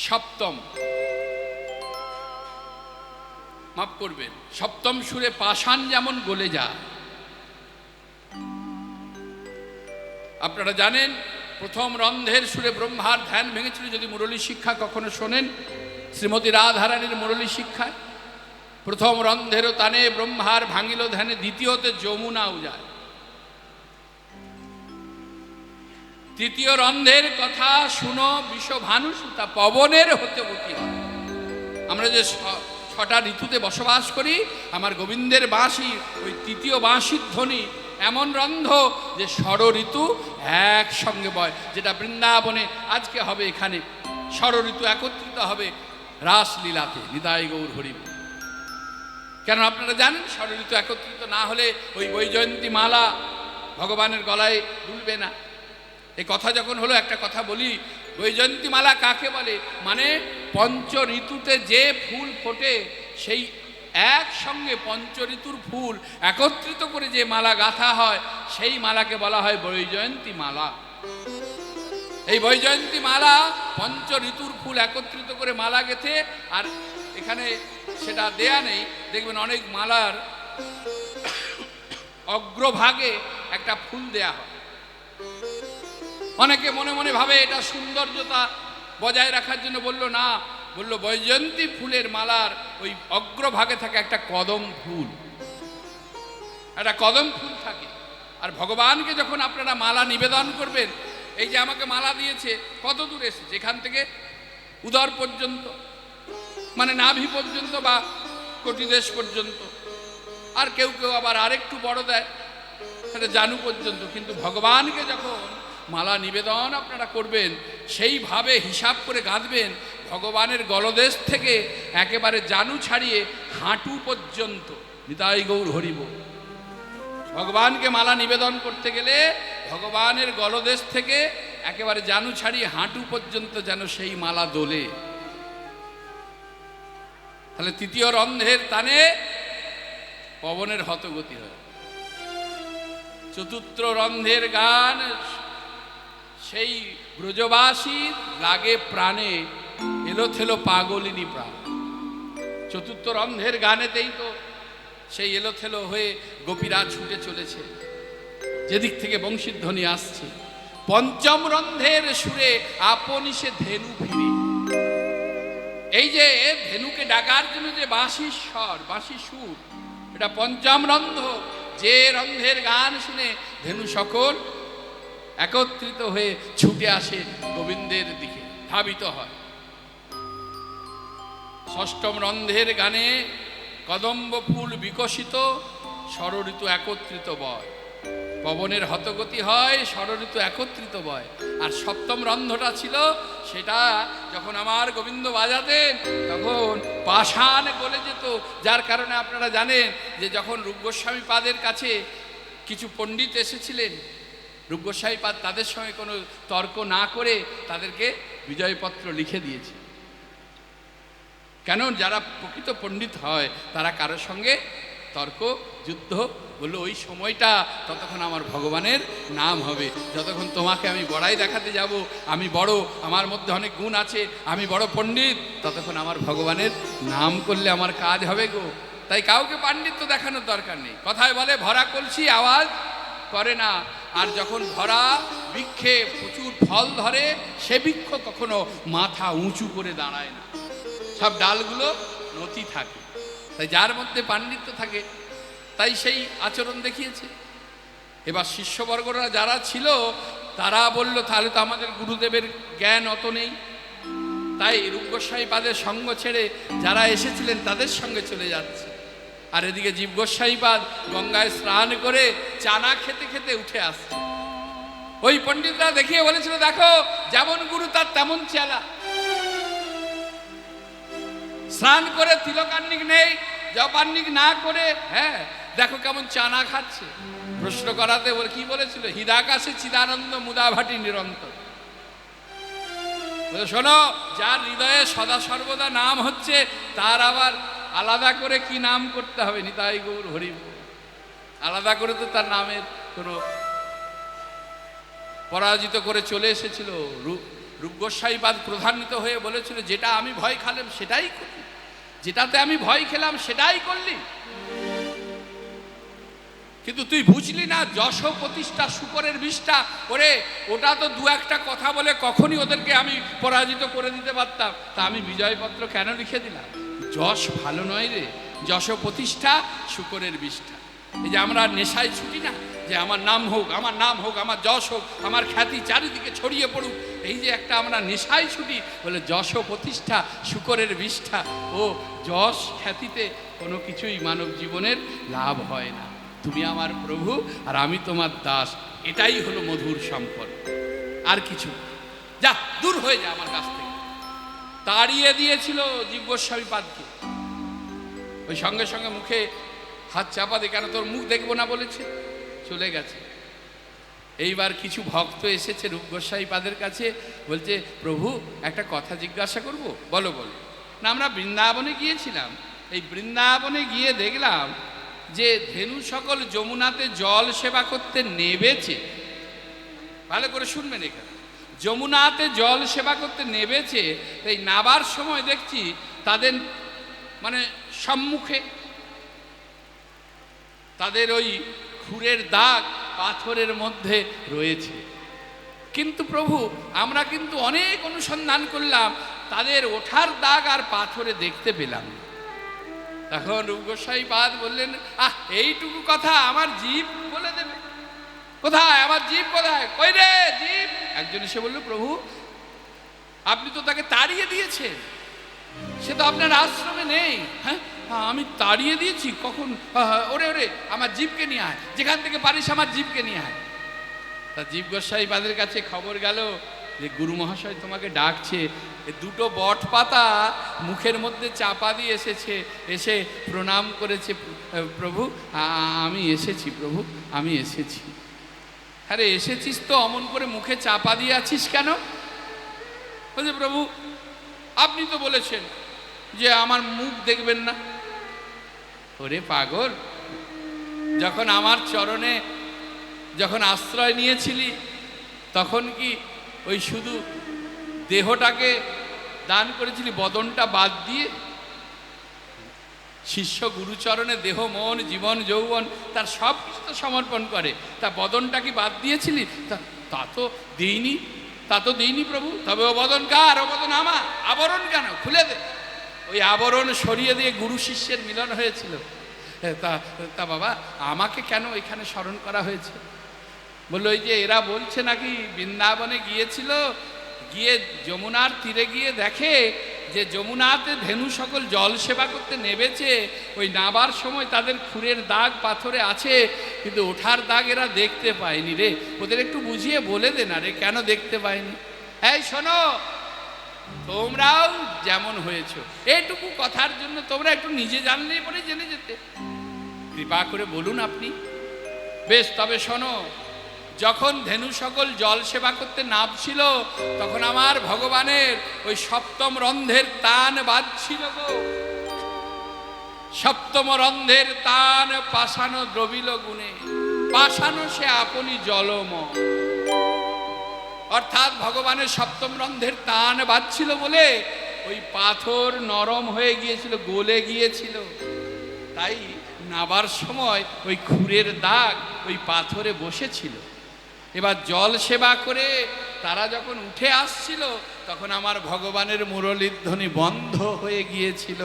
সপ্তম। মাফ করবেন, সপ্তম সুরে পাষাণ যেমন গলে যায়। আপনারা জানেন প্রথম রন্ধের সুরে ব্রহ্মার ধ্যান ভেঙেছিল। যদি মুরলী শিক্ষা কখনো শোনেন, শ্রীমতী রাধারানীর মুরলী শিক্ষায় প্রথম রন্ধেরও তানে ব্রহ্মার ভাঙিল ধ্যানে, দ্বিতীয়তে যমুনাও যায়। তৃতীয় রন্ধের কথা শুনো বিষভানু সুতা, পবনের হতে গতি হয়। আমরা যে 6টা ঋতুতে বসবাস করি, আমার গোবিন্দের বাঁশি ওই তৃতীয় বাঁশির ধ্বনি এমন রন্ধ যে ষড় ঋতু একসঙ্গে বয়। যেটা বৃন্দাবনে আজকে হবে, এখানে ষড় ঋতু একত্রিত হবে রাসলীলাতে। নিতাই গৌর হরি বল। কেন আপনারা জানেন, ষড় ঋতু একত্রিত না হলে ওই বৈজয়ন্তী মালা ভগবানের গলায় দুলবে না। এই কথা যখন হলো, একটা কথা বলি, বৈজয়ন্তী মালা কাকে বলে? মানে পঞ্চ ঋতুতে যে ফুল ফোটে সেই একসঙ্গে পঞ্চ ঋতুর ফুল একত্রিত করে যে মালা গাঁথা হয় সেই মালাকে বলা হয় বৈজয়ন্তী মালা। এই বৈজয়ন্তী মালা পঞ্চ ঋতুর ফুল একত্রিত করে মালা গেঁথে, আর এখানে সেটা দেয়া নেই, দেখবেন অনেক মালার অগ্রভাগে একটা ফুল দেয়া হয়। অনেকে মনে মনে ভাবে এটা সৌন্দর্যতা বজায় রাখার জন্য বললো না, বললো বৈজয়ন্তী ফুলের মালার ওই অগ্রভাগে থাকে একটা কদম ফুল, একটা কদম ফুল থাকে। আর ভগবানকে যখন আপনারা মালা নিবেদন করবেন, এই যে আমাকে মালা দিয়েছে, কত দূর এসেছে? এখান থেকে উদর পর্যন্ত, মানে নাভি পর্যন্ত বা কটিদেশ পর্যন্ত। আর কেউ কেউ আবার আরেকটু বড় দেয়, সেটা জানু পর্যন্ত। কিন্তু ভগবানকে যখন মালা নিবেদন আপনারা করবেন, সেইভাবে হিসাব করে গাঁথবেন ভগবানের গলদেশ থেকে একেবারে জানু ছাড়িয়ে হাঁটু পর্যন্ত। নিতাই গৌর হরি বল। ভগবানকে মালা নিবেদন করতে গেলে ভগবানের গলদেশ থেকে একেবারে জানু ছাড়িয়ে হাঁটু পর্যন্ত যেন সেই মালা দোলে। তাহলে তৃতীয় রন্ধের টানে পবনের হতগতি হয়। চতুর্থ রন্ধের গান সেই ব্রজবাসী লাগে প্রাণে, এলো থেলো পাগলিনী প্রাণ। চতুর্থ রন্ধের গানেতেই তো সেই এলো থেলো হয়ে গোপীরা ছুটে চলেছে, যেদিক থেকে বংশীধ্বনি আসছে। পঞ্চম রন্ধের সুরে আপনি সে ধেনু ফিরে। এই যে ধেনুকে ডাকার জন্য যে বাঁশির স্বর, বাঁশির সুর, এটা পঞ্চম রন্ধ। যে রন্ধের গান শুনে ধেনু সকল একত্রিত হয়ে ছুটে আসে গোবিন্দের দিকে, ধাবিত হয়। ষষ্ঠম রন্ধের গানে কদম্ব ফুল বিকশিত, ষড় ঋতু একত্রিত বয়। পবনের হতগতি হয়, ষড়ঋতু একত্রিত বয়। আর সপ্তম রন্ধটা ছিল সেটা যখন আমার গোবিন্দ বাজাতেন তখন পাষাণ গলে যেত, যার কারণে আপনারা জানেন যে যখন রূপ গোস্বামী পাদের কাছে কিছু পণ্ডিত এসেছিলেন, রূপ গোস্বামী পাদ তাদের সঙ্গে কোনো তর্ক না করে তাদেরকে বিজয়পত্র লিখে দিয়েছে। কেন? যারা প্রকৃত পণ্ডিত হয় তারা কারোর সঙ্গে তর্ক যুদ্ধ বললো ওই সময়টা ততক্ষণ আমার ভগবানের নাম হবে। যতক্ষণ তোমাকে আমি বড়াই দেখাতে যাব, আমি বড়, আমার মধ্যে অনেক গুণ আছে, আমি বড় পণ্ডিত, ততক্ষণ আমার ভগবানের নাম করলে আমার কাজ হবে গো। তাই কাউকে পাণ্ডিত্য দেখানোর দরকার নেই। কথায় বলে ভরা কলসি আওয়াজ করে না। আর যখন ভরা বৃক্ষে প্রচুর ফল ধরে সে বৃক্ষ কখনো মাথা উঁচু করে দাঁড়ায় না, সব ডালগুলো নতি থাকে। তাই যার মধ্যে পাণ্ডিত্য থাকে তাই সেই আচরণ দেখিয়েছে। এবার শিষ্যবর্গরা যারা ছিল তারা বলল তাহলে তো আমাদের গুরুদেবের জ্ঞান অত নেই, তাই রূপ গোস্বামী পাদের সঙ্গ ছেড়ে যারা এসেছিলেন তাদের সঙ্গে চলে যাচ্ছে। আর এদিকে জীব গোস্বামী পাদ গঙ্গায় স্নান করে চানা খেতে খেতে উঠে আসছে। ওই পণ্ডিতরা দেখিয়ে বলেছিল দেখো যেমন গুরু তার তেমন চেলা। স্নান করে তিলকান্নিক নেই, জপান্নিক না করে, হ্যাঁ দেখো কেমন চানা খাচ্ছে। প্রশ্ন করাতে কি বলেছিল? হৃদাকাশে চিদানন্দ মুদা ভাটি নিরন্তর। শোনো, যার হৃদয়ে সদা সর্বদা নাম হচ্ছে তার আবার আলাদা করে কি নাম করতে হবে? নিতাই গৌর হরি বল। আলাদা করে তো তার নামের কোনো পরাজিত করে চলে এসেছিল। রূপ গোস্বামী পাদ প্রধান্বিত হয়ে বলেছিল যেটা আমি ভয় খেলাম সেটাই করলি, যেটাতে আমি ভয় খেলাম সেটাই করলি, কিন্তু তুই বুঝলি না যশ প্রতিষ্ঠা শুকরের বিষটা। ওরে ওটা তো দু একটা কথা বলে কখনই ওদেরকে আমি পরাজিত করে দিতে পারতাম, তা আমি বিজয়পত্র কেন লিখে দিলাম? যশ ভালো নয় রে, যশ প্রতিষ্ঠা শুকরের বিষটা। এই যে আমরা নেশায় ছুটি না, যে আমার নাম হোক, আমার নাম হোক, আমার যশ হোক, আমার খ্যাতি চারিদিকে ছড়িয়ে পড়ুক, এই যে একটা আমরা নেশায় ছুটি, বলে যশ প্রতিষ্ঠা শুকরের বিষটা। ও যশ খ্যাতিতে কোনো কিছুই মানব জীবনের লাভ হয় না। তুমি আমার প্রভু আর আমি তোমার দাস, এটাই হলো মধুর সম্পর্ক, আর কিছু। যা দূর হয়ে যা আমার কাছ থেকে। তাড়িয়ে দিয়েছিল জীব গোস্বামী পাদকে। ওই সঙ্গে সঙ্গে মুখে হাত চাপা দিয়ে, কেন তোর মুখ দেখবো না বলেছে, চলে গেছে। এইবার কিছু ভক্ত এসেছে রূপ গোস্বামী পাদের কাছে, বলছে প্রভু একটা কথা জিজ্ঞাসা করব। বলো বলো। না আমরা বৃন্দাবনে গিয়েছিলাম, এই বৃন্দাবনে গিয়ে দেখলাম যে ধেনু সকল যমুনাতে জল সেবা করতে নেবেছে। ভালো করে শুনবেন, এখানে যমুনাতে জল সেবা করতে নেবেছে। এই নাবার সময় দেখছি তাদের মানে সম্মুখে তাদের ওই খুরের দাগ পাথরের মধ্যে রয়েছে। কিন্তু প্রভু আমরা কিন্তু অনেক অনুসন্ধান করলাম, তাদের ওঠার দাগ আর পাথরে দেখতে পেলাম না। তখন রূপ গোস্বামী পাদ বললেন, এইটুকু কথা আমার জীব বলে দেবে? কোথায় আমার জীব, কোথায়, কই রে জীব? একজন এসে বলল, প্রভু আপনি তো তাকে তাড়িয়ে দিয়েছেন, সে তো আপনার আশ্রমে নেই। হ্যাঁ আমি তাড়িয়ে দিয়েছি? কখন? ওরে ওরে আমার জীবকে নিয়ে আয়, যেখান থেকে পারিস আমার জীবকে নিয়ে আয়। তা জীব গোস্বামী পাদের কাছে খবর গেল যে গুরু মহাশয় তোমাকে ডাকছে। দুটো বট পাতা মুখের মধ্যে চাপা দিয়ে এসেছে, এসে প্রণাম করেছে, প্রভু আমি এসেছি, প্রভু আমি এসেছি। আরে এসেছিস তো অমন করে মুখে চাপা দিয়ে আছিস কেন? বলছে প্রভু আপনি তো বলেছেন যে আমার মুখ দেখবেন না। ওরে পাগল, যখন আমার চরণে যখন আশ্রয় নিয়েছিলি তখন কি ওই শুধু দেহটাকে দান করেছিলি, বদনটা বাদ দিয়ে? শিষ্য গুরুচরণে দেহ মন জীবন যৌবন তার সব কিছু তো সমর্পণ করে, তা বদনটা কি বাদ দিয়েছিলি? তা তো দিইনি, তা তো দিইনি প্রভু। তবে ও বদন কার? ও বদন আমার। আবরণ কেন? খুলে দে। ওই আবরণ সরিয়ে দিয়ে গুরু শিষ্যের মিলন হয়েছিল। তা বাবা আমাকে কেন এখানে স্মরণ করা হয়েছে? বললো ওই যে এরা বলছে নাকি বৃন্দাবনে গিয়েছিল, গিয়ে যমুনার তীরে গিয়ে দেখে যে যমুনাতে ধেনু সকল জল সেবা করতে নেবেছে, ওই নাবার সময় তাদের খুরের দাগ পাথরে আছে, কিন্তু ওঠার দাগ এরা দেখতে পায়নি রে। ওদের একটু বুঝিয়ে বলে দে না রে, কেন দেখতে পায়নি। এই শোনো, তোমরাও যেমন হয়েছো, এইটুকু কথার জন্য তোমরা একটু নিজে জানলেই পরে জেনে যেতে। কৃপা করে বলুন আপনি। বেশ, তবে শোনো, যখন ধেনু সকল জল সেবা করতে নামছিল, তখন আমার ভগবানের ওই সপ্তম রন্ধ্রের তান বাজছিল গো। সপ্তম রন্ধ্রের তান পাষাণ দ্রবিল গুণে, পাষাণ সে আপনি জলম। অর্থাৎ ভগবানের সপ্তম রন্ধ্রের তান বাজছিল বলে ওই পাথর নরম হয়ে গিয়েছিল, গলে গিয়েছিল। তাই নাবার সময় ওই খুরের দাগ ওই পাথরে বসেছিল। এবার জল সেবা করে তারা যখন উঠে আসছিল, তখন আমার ভগবানের মুরলীর ধ্বনি বন্ধ হয়ে গিয়েছিল।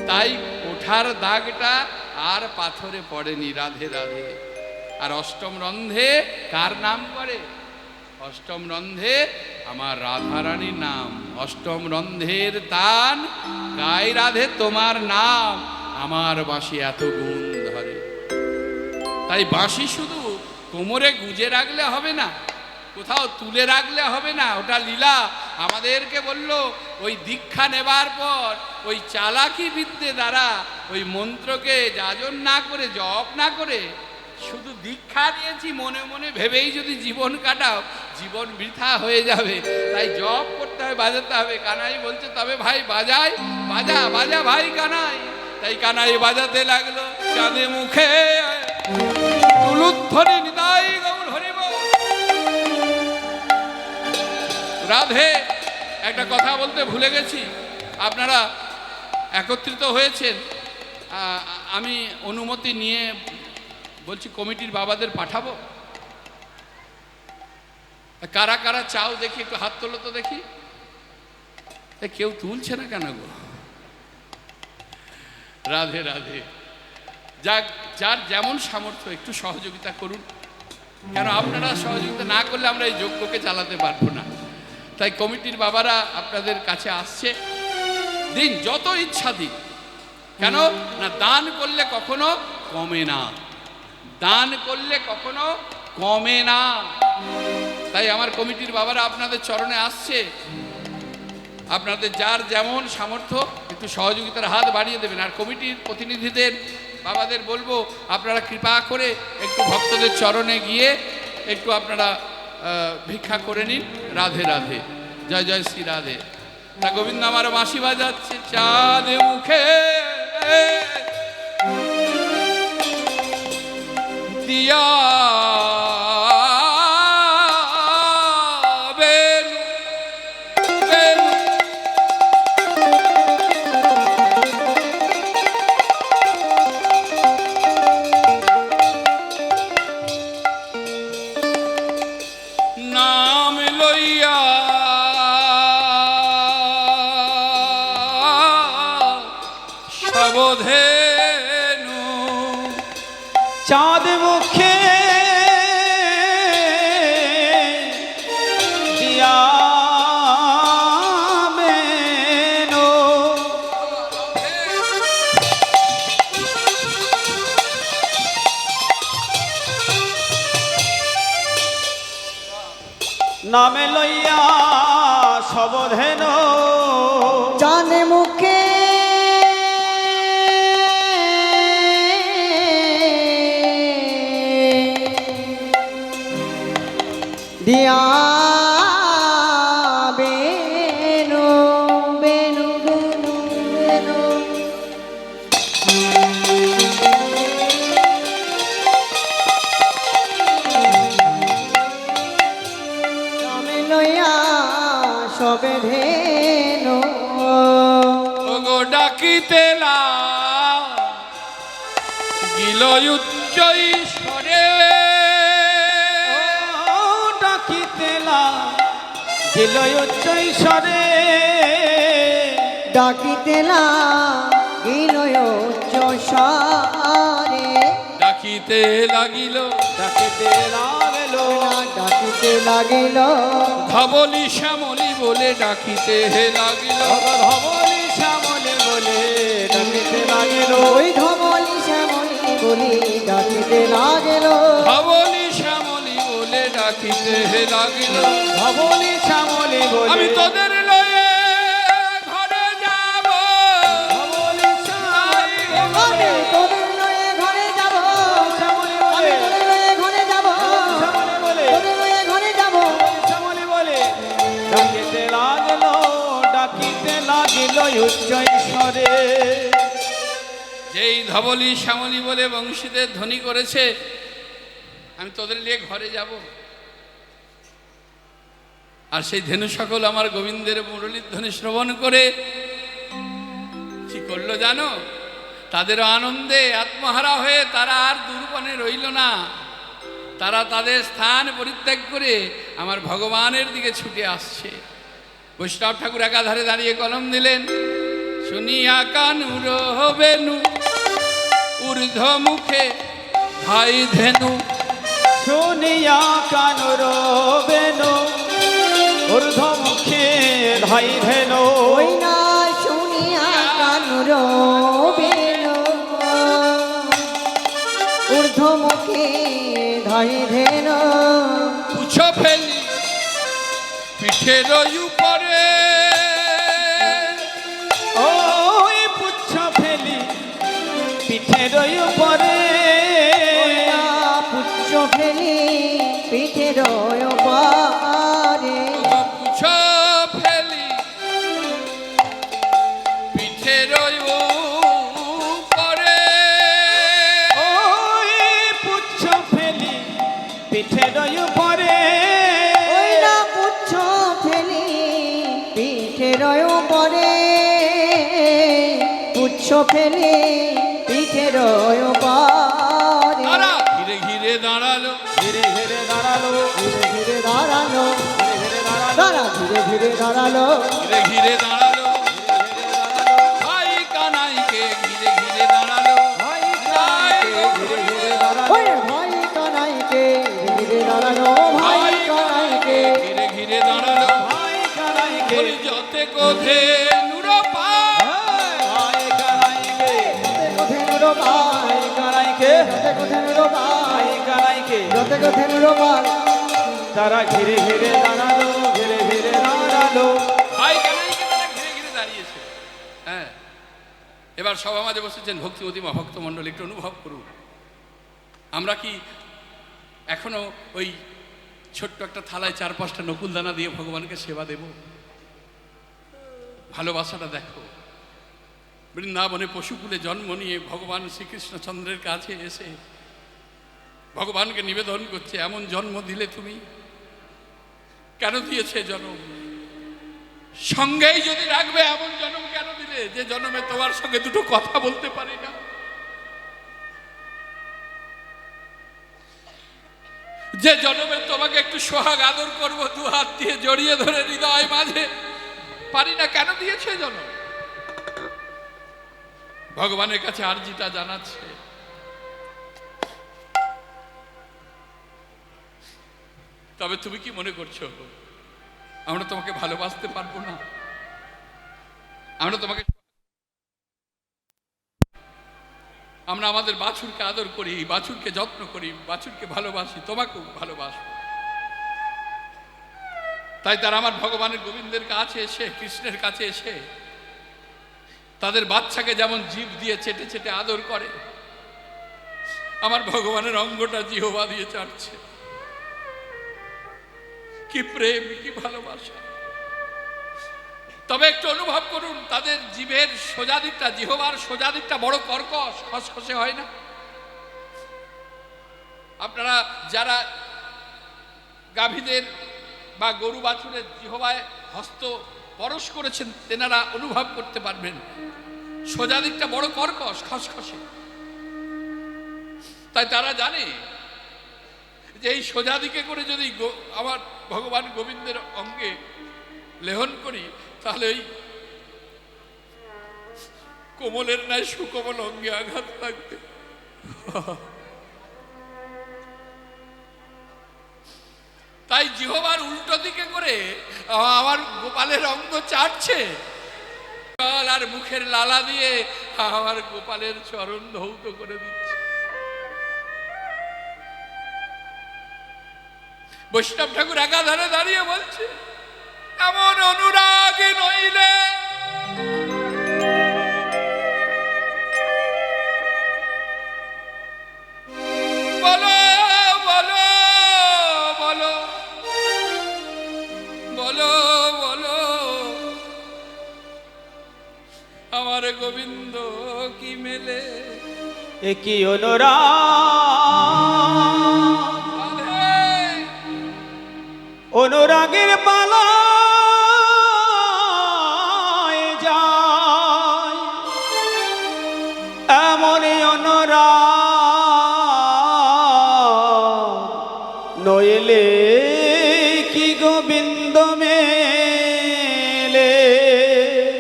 তাই ওঠার দাগটা আর পাথরে পড়েনি। রাধে রাধে। আর অষ্টম রন্ধে কার নাম করে? অষ্টম রন্ধে আমার রাধারানীর নাম। অষ্টম রন্ধের তান গাই রাধে তোমার নাম, আমার বাঁশি এত গুণ ধরে। তাই বাঁশি শুধু কোমরে গুজে রাখলে হবে না, কোথাও তুলে রাখলে হবে না, ওটা লীলা। আমাদেরকে বলল ওই দীক্ষা নেবার পর ওই চালাকি বিদ্যে দ্বারা ওই মন্ত্রকে যাজন না করে, জপ না করে, শুধু দীক্ষা নিয়েছি মনে মনে ভেবেই যদি জীবন কাটাও, জীবন বৃথা হয়ে যাবে। তাই জপ করতে হবে, বাজাতে হবে। কানাই বলছে তবে ভাই বাজাই, বাজা বাজা ভাই কানাই। তাই কানাই বাজাতে লাগলো। চাঁদে মুখে তুলুধ্বনি নিতাই গৌর হরিব। রাধে, একটা কথা বলতে ভুলে গেছি। আপনারা একত্রিত হয়েছেন, আমি অনুমতি নিয়ে বলছি কমিটির বাবাদের পাঠাবো। কারা কারা চাও দেখি, একটু হাত তোলো তো দেখি। কেউ তুলছে না কেন গো? রাধে রাধে। যাক, যার যেমন সামর্থ্য একটু সহযোগিতা করুন। কেন আপনারা সহযোগিতা না করলে আমরা এই যজ্ঞকে চালাতে পারবো না। তাই কমিটির বাবারা আপনাদের কাছে আসছে। দিন, যত ইচ্ছা দিন। কেন না, দান করলে কখনো কমে না, দান করলে কখনো কমে না। তাই আমার কমিটির বাবারা আপনাদের চরণে আসছে। আপনাদের যার যেমন সামর্থ্য একটু সহযোগিতার হাত বাড়িয়ে দেবেন। আর কমিটির প্রতিনিধিদের বাবাদের বলবো, আপনারা কৃপা করে একটু ভক্তদের চরণে গিয়ে একটু আপনারা ভিক্ষা করে নিন। রাধে রাধে। জয় জয় শ্রী রাধে। তা গোবিন্দ আমার বাঁশি বাজাচ্ছে। চাঁদ মুখে দিয়া চাঁদ মুখে দিয়া মেনো, নামে লইয়া সবধেন। চাঁদ মুখে দিয়া বেনু বেনু বেনু বেনু। নামে লইয়া সবে ধেনু। ওগো ডাকিতে গিল উচ্চই স্বরে, দিল উচ্চই স্বরে, ডাকিতে লাগিল উচ্চ স্বরে। ডাকিতে লাগিল, ডাকিতে লাগিল, ডাকিতে লাগিল ধবলি শ্যামলি বলে ডাকিতে লাগিল। ধবলি শ্যামলি বলে ডাকিতে লাগিল। ওই ধবলি শ্যামলি বলে ডাকিতে লাগিল। ধবলি শ্যামলি বলে ডাকিতে লাগিল। ধবলি শ্যামলি বলে আমি তোদের লয়ে ঘরে যাব। ধবলি শ্যামলি আমি তোদের লয়ে ঘরে যাব। শ্যামলি আমি বলে তোদের লয়ে ঘরে যাব। শ্যামলি বলে তোদের লয়ে ঘরে যাব। শ্যামলি বলে ডাকিতে লাগিল। ডাকিতে লাগিল উচ্চ ঈশ্বরে। যেই ধবলি শ্যামলি বলে বংশীদের ধ্বনি করেছে, আমি তোদের নিয়ে ঘরে যাব। আর সেই ধেনু সকল আমার গোবিন্দের মুরলীর ধ্বনি শ্রবণ করে কি করলো জানো? তাদের আনন্দে আত্মহারা হয়ে তারা আর দুর্বনে রইল না। তারা তাদের স্থান পরিত্যাগ করে আমার ভগবানের দিকে ছুটে আসছে। বৈষ্ণব ঠাকুর একাধারে দাঁড়িয়ে কলম দিলেন, শুনিয়া কানুর বেনু ঊর্ধ্ব মুখে ভাই ধেনু। শুনিয়া কানুর বেনু ঊর্ধ্ব মুখে ধাই ধেনু। ওই না শুনিয়া কানুর বেনু ঊর্ধ্ব মুখে ধাই ধেনু। পুছ ফেলি পিঠের উপরে, ওই পুচ্ছ ফেলি পিঠের উপরে। পুচ্ছ ফেলি পিঠের ওপারে। পুছ ফেলি পিঠের উপরে। ওই পুচ্ছ ফেলি পিঠের উপরে। ওই না পুচ্ছ ফেলি পিঠের ওপরে। পুচ্ছ ফেলি পিঠের ওপারে। তারা ঘিরে ঘিরে দাঁড়ালো। ধীরে ধীরে দাঁড়ালো। ধীরে ধীরে দাঁড়ালো। ধীরে ধীরে দাঁড়ালো। তারা ধীরে ধীরে দাঁড়ালো। ঘিরে ঘিরে দাঁড়ালো। ভাই কানাইকে ঘিরে ঘিরে দাঁড়ালো। ভাই কানাইকে ধীরে ধীরে দাঁড়ালো। ওই ভাই কানাইকে ধীরে ধীরে দাঁড়ালো। ভাই কানাইকে ঘিরে ঘিরে দাঁড়ালো। ভাই কানাইকে বলি যতে কোধে নুরপা। ভাই কানাইকে কোথেনুর ভাই কানাইকে কোথেনুর ভাই ভাই কানাইকে কোথেনুর ভাই। তারা ঘিরে ঘিরে দাঁড়ালো। ঘিরে ঘিরে দাঁড়ালো। ভাই কানাইকে তারা ঘিরে ঘিরে দাঁড়িয়েছে। হ্যাঁ, এবার সভা মাঝে বসেছেন ভক্তিমতী মহাভক্ত মণ্ডলী, একটু অনুভব করুন। আমরা কি এখনো ওই ছোট্ট একটা থালায় 4-5টা নকুল দানা দিয়ে ভগবানকে সেবা দেব? ভালোবাসাটা দেখো। বৃন্দাবনে পশুকুলে জন্ম নিয়ে ভগবান শ্রীকৃষ্ণচন্দ্রের কাছে এসে ভগবানকে নিবেদন করছে, এমন জন্ম দিলে তুমি, কেন দিয়েছে জন্ম? সঙ্গেই যদি রাখবে এমন জন্ম কেন দিলে যে জন্মে তোমার সঙ্গে দুটো কথা বলতে পারি না? যে জন্মে তোমাকে একটু সোহাগ আদর করবো, দু হাত দিয়ে জড়িয়ে ধরে হৃদয় মাঝে পারি না, কেন দিয়েছে জন্ম? ভগবানের কাছে আরজিটা জানাচ্ছে, তবে তুমি কি মনে করছো আমরা তোমাকে ভালোবাসতে পারবো না? আমরা তোমাকে, আমরা আমাদের বাছুরকে আদর করি, বাছুরকে যত্ন করি, বাছুরকে ভালোবাসি, তোমাকেও ভালোবাসবো। তাই তারা আমার ভগবানের গোবিন্দের কাছে এসে, কৃষ্ণের কাছে এসে তাদের বাচ্চাকে যেমন জিভ দিয়ে চেটে চেটে আদর করে, আমার ভগবানের অঙ্গটা জিহ্বা দিয়ে চাটছে। কি প্রেম, কি ভালোবাসা! তবে একটু অনুভব করুন, তাদের জিভের সোজা দিকটা, জিহ্বার সোজা দিকটা বড় কর্কশ, খসখসে হয় না? আপনারা যারা গাভীদের বা গরু বাছুরের জিহ্বায় হস্ত পরশ করেছেন, তেনারা অনুভব করতে পারবেন সোজা দিকটা বড় কর্কশ, খসখসে। তাই তারা জানে যে এই সোজা দিকে করে যদি আমার ভগবান গোবিন্দের অঙ্গে লেহন করি, তাহলে এই কোমলের ন্যায় সুকোমল অঙ্গে আঘাত লাগবে। তাই জিহবার উল্টো দিকে করে আমার গোপালের অঙ্গ চাটছে, আর মুখের লালা দিয়ে আমার গোপালের চরণ ধৌত করে দিচ্ছে। বৈষ্ণব ঠাকুর একাধারে দাঁড়িয়ে বলছে, এমন অনুরাগে নইলে বলো বলো বলো বলো বলো আমার গোবিন্দ কি মেলে। একই অনুরাগ, অনুরাগের পালায় যায়, এমনই অনুরাগ নইলে কি গোবিন্দ মেলে।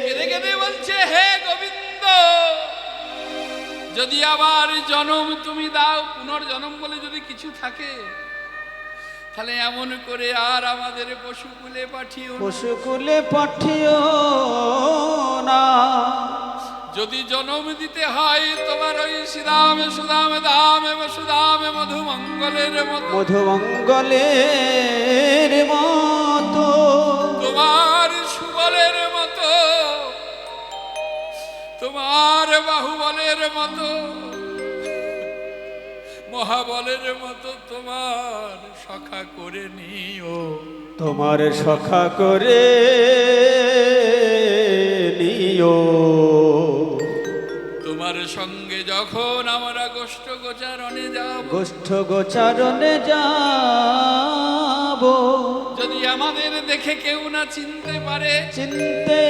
কেঁদে কেঁদে বলছে, হে গোবিন্দ, যদি আবার জন্ম তুমি দাও, পুনর্জন্ম বলে যদি কিছু থাকে, তাহলে এমন করে আর আমাদের পশুকুলে পাঠিও না। পশুকুলে পাঠিও না। যদি জন্ম দিতে হয় তোমার ওই শ্রীদামে সুদামে দামে বসুদামে মধুমঙ্গলের মতো, মধুমঙ্গলের মতো, তোমার সুবলের মতো, তোমার বাহুবলের মতো, মহাবলের মতো তোমার সখা করে নিও, তোমার সখা করে নিও। তোমার সঙ্গে যখন আমরা গোষ্ঠ গোচারণে যাব, গোষ্ঠ গোচারণে যাব, যদি আমাদের দেখে কেউ না চিনতে পারে, চিনতে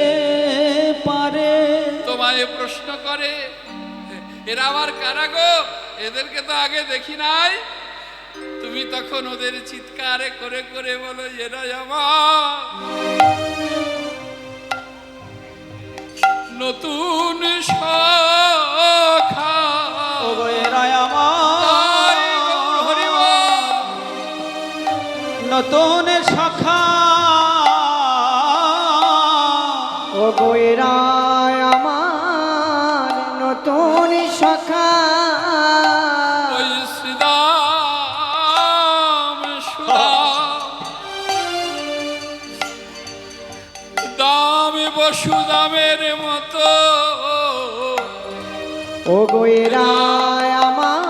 পারে, তোমায় প্রশ্ন করে, এরা আবার কারা গো, এদেরকে তো আগে দেখি নাই, তুমি তখন ওদের চিৎকারে করে করে বলো, এরা আমার নতুন সখা। ওগো এরা আমার নতুন সখা। ওগো এরা আমার নতুন সখা। ওই শ্রীদাম সুদাম দামে বসুদামের মতো, ওগো এরা আমার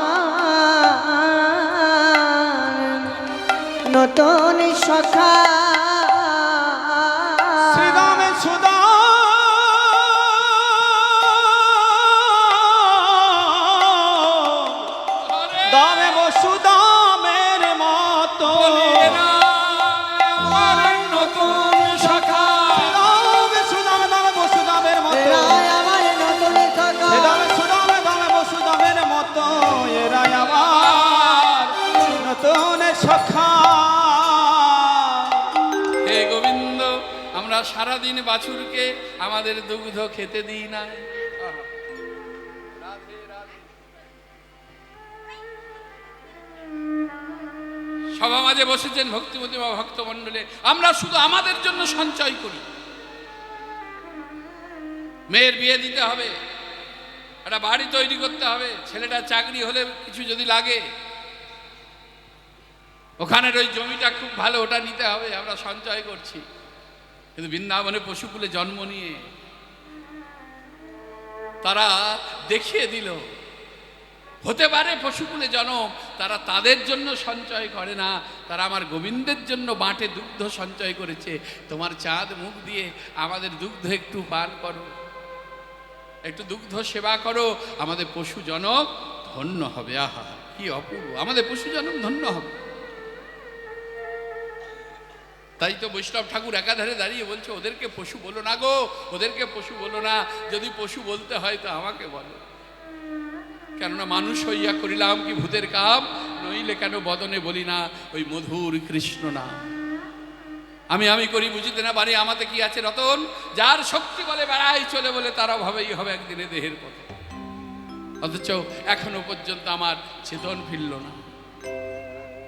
নতুন সখা। শ্রীদামে সুদাম দামে বসুদামের মতো, এরা আমার নতুন সখা। দামে সুদামে দামে বসুদামের মতো, এরা আমার নতুন সখা। দামে সুদামে দামে বসুদামের মতো, এরা আমার নতুন সখা। হে গোবিন্দ, আমরা সারাদিন বাছুরকে আমাদের দুগ্ধ খেতে দিই না। সভা মাঝে বসেছেন ভক্তিমতী বা ভক্তমণ্ডলে, আমরা শুধু আমাদের জন্য সঞ্চয় করি। মেয়ের বিয়ে দিতে হবে, একটা বাড়ি তৈরি করতে হবে, ছেলেটা চাকরি হলে কিছু যদি লাগে, ওখানের ওই জমিটা খুব ভালো, ওটা নিতে হবে, আমরা সঞ্চয় করছি। কিন্তু বৃন্দাবনে পশুকুলে জন্ম নিয়ে তারা দেখিয়ে দিল, হতে পারে পশুকুলে জন্ম, তারা তাদের জন্য সঞ্চয় করে না, তারা আমার গোবিন্দের জন্য বাঁটে দুগ্ধ সঞ্চয় করেছে। তোমার চাঁদ মুখ দিয়ে আমাদের দুগ্ধ একটু পান করো, একটু দুগ্ধ সেবা করো, আমাদের পশু জনক ধন্য হবে। আহা কি অপূর্ব, আমাদের পশু জনক ধন্য হবে। তাই তো বৈষ্ণব ঠাকুর একাধারে দাঁড়িয়ে বলছে, ওদেরকে পশু বলো না গো, ওদেরকে পশু বলো না, যদি পশু বলতে হয় তো আমাকে বলো। কেননা মানুষ হইয়া করিলাম কি ভূতের কাম, নইলে কেন বদনে বলি না ওই মধুর কৃষ্ণ নাম। আমি করি বুঝিতে না পারি, আমাতে কি আছে রতন, যার শক্তি বলে বেড়াই চলে বলে তার অভাবেই হবে একদিনে দেহের পথে। অথচ এখনো পর্যন্ত আমার চেতন ফিরল না।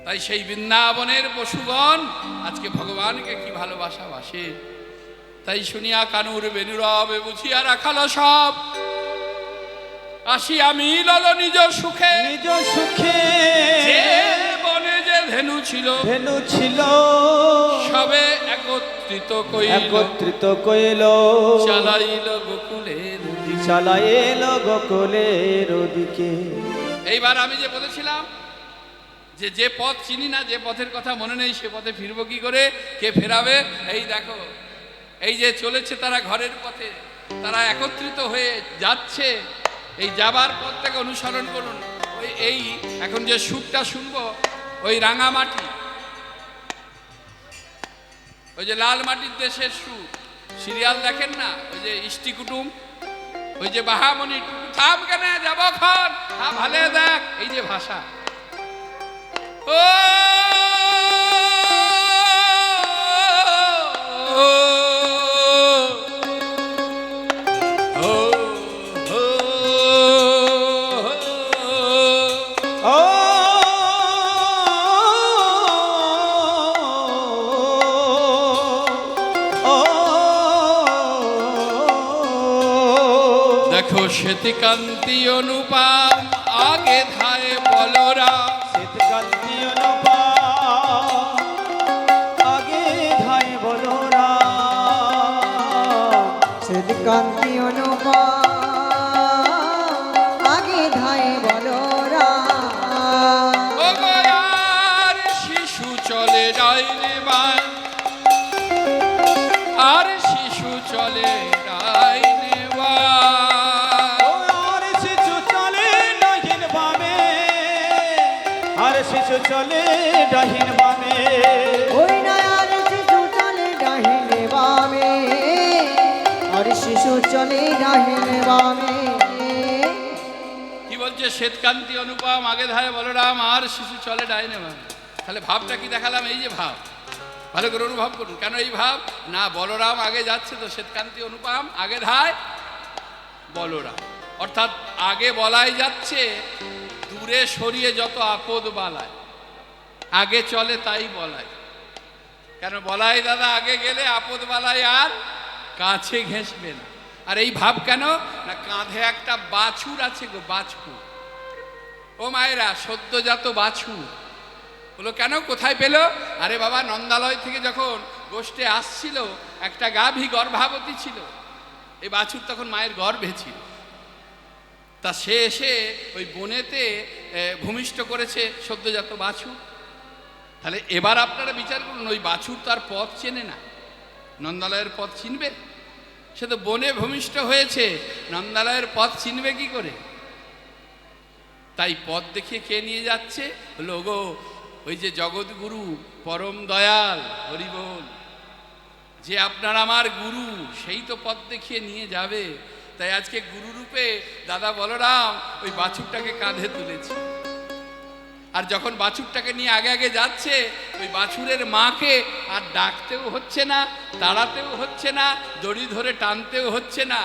তাই সেই বৃন্দাবনের পশুগণ আজকে ভগবানকে কি ভালোবাসা বাসে। তাই শুনিয়া কানুর বেনুরবে বুঝিয়া রাখালো সব, আসি আমি লল নিজ সুখে। নিজ সুখে যে বনে যে ধেনু ছিল, ধেনু ছিল, সবে একত্রিত কইল, একত্রিত কইল, চালাইল গোকুলের দিকে। চালাইল গোকুলের দিকে। এইবার আমি যে বলেছিলাম যে পথ চিনি না, যে পথের কথা মনে নেই, সে পথে ফিরবো কি করে, কে ফেরাবে? এই দেখো, এই যে চলেছে তারা ঘরের পথে, তারা একত্রিত হয়ে যাচ্ছে। এই যাবার পথটাকে অনুসরণ করুন। ওই এই এখন যে সুরটা শুনবো, ওই রাঙামাটি, ওই যে লাল মাটির দেশের সুর, সিরিয়াল দেখেন না, ওই যে ইষ্টি কুটুম, ওই যে বাহামণি, থাম কেন যাব খন, ভালে দেখ, এই যে ভাষা। ও দেখো শ্বেতকান্তি অনুপাম আগে ধায় বলরা, শ্বেতকান্তি অনুপম আগে ধায় বলরা, শ্বেতকান্তি অনুপম আগে ধায় বলরা। ও গয়ার শিশু চলে ডাইনে বাম, আর শিশু চলে ডাইনে বাম। ও আর শিশু চলে ডাহিন বামে, আর শিশু চলে ডাহিন বামে। ওই নয়ার শিশু চলে ডাহিনে বামে, আর শিশু চলে ডাহিনে বামে। কি বলছে? শ্বেতকান্তি অনুপম আগে ধায় বলরাম, আর শিশু চলে ডাইনে বাম। তাহলে ভাবটা কি দেখালাম? এই যে ভাব, ভালো করে অনুভব করুন। কেন এই ভাব? না, বলরাম আগে যাচ্ছে তো শ্বেতকান্তি অনুপম আগে ধায় বলরাম, অর্থাৎ আগে বলাই যাচ্ছে, দূরে সরিয়ে যত আপদ বালায়, আগে চলে তাই বলাই। কেন বলাই দাদা আগে গেলে আপদ বালাই আর কাছে ঘেঁষবে না। আর এই ভাব কেন? না, কাঁধে একটা বাছুর আছে গো, বাছুর। ও মায়েরা, সদ্যজাত বাছুর। বলো কেন, কোথায় পেল? আরে বাবা, নন্দালয় থেকে যখন গোষ্ঠে আসছিল, একটা গাভী গর্ভাবতী ছিল, এই বাছুর তখন মায়ের গর্ভে ছিল। তা সে এসে ওই বনেতে ভূমিষ্ঠ করেছে সদ্যজাত বাছুর। তাহলে এবার আপনারা বিচার করুন, ওই বাছুর তার পথ চেনে না, নন্দালয়ের পথ চিনবে? সে তো বনে ভূমিষ্ঠ হয়েছে, নন্দালয়ের পথ চিনবে কি করে? তাই পথ দেখিয়ে কে নিয়ে যাচ্ছে? হলো গো ওই যে জগৎগুরু পরম দয়াল হরিবোল, যে আপনার আমার গুরু, সেই তো পথ দেখিয়ে নিয়ে যাবে। তাই আজকে গুরু রূপে দাদা বলরাম ওই বাছুরটাকে কাঁধে তুলেছে। আর যখন বাছুরটাকে নিয়ে আগে আগে যাচ্ছে, ওই বাছুরের মাকে আর ডাকতেও হচ্ছে না, তাড়াতেও হচ্ছে না, দড়ি ধরে টানতেও হচ্ছে না,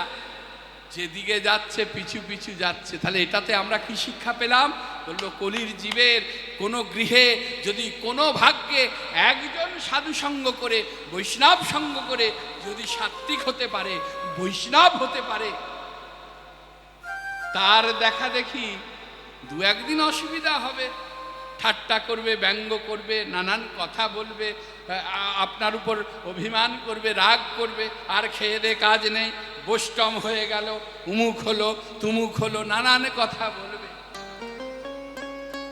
যেদিকে যাচ্ছে পিছু পিছু যাচ্ছে। তাহলে এটাতে আমরা কি শিক্ষা পেলাম? বললো, কলির জীবের কোনো গৃহে যদি কোনো ভাগ্যে একজন সাধু সঙ্গ করে, বৈষ্ণব সঙ্গ করে যদি সাত্ত্বিক হতে পারে, বৈষ্ণব হতে পারে, তার দেখা দেখি দু একদিন অসুবিধা হবে, ঠাট্টা করবে, ব্যঙ্গ করবে, নানান কথা বলবে, আপনার উপর অভিমান করবে, রাগ করবে, আর খেয়ে দে কাজ নেই, বৈষ্ণব হয়ে গেল, উমুক হলো, তুমুক হলো, নানান কথা বলবে।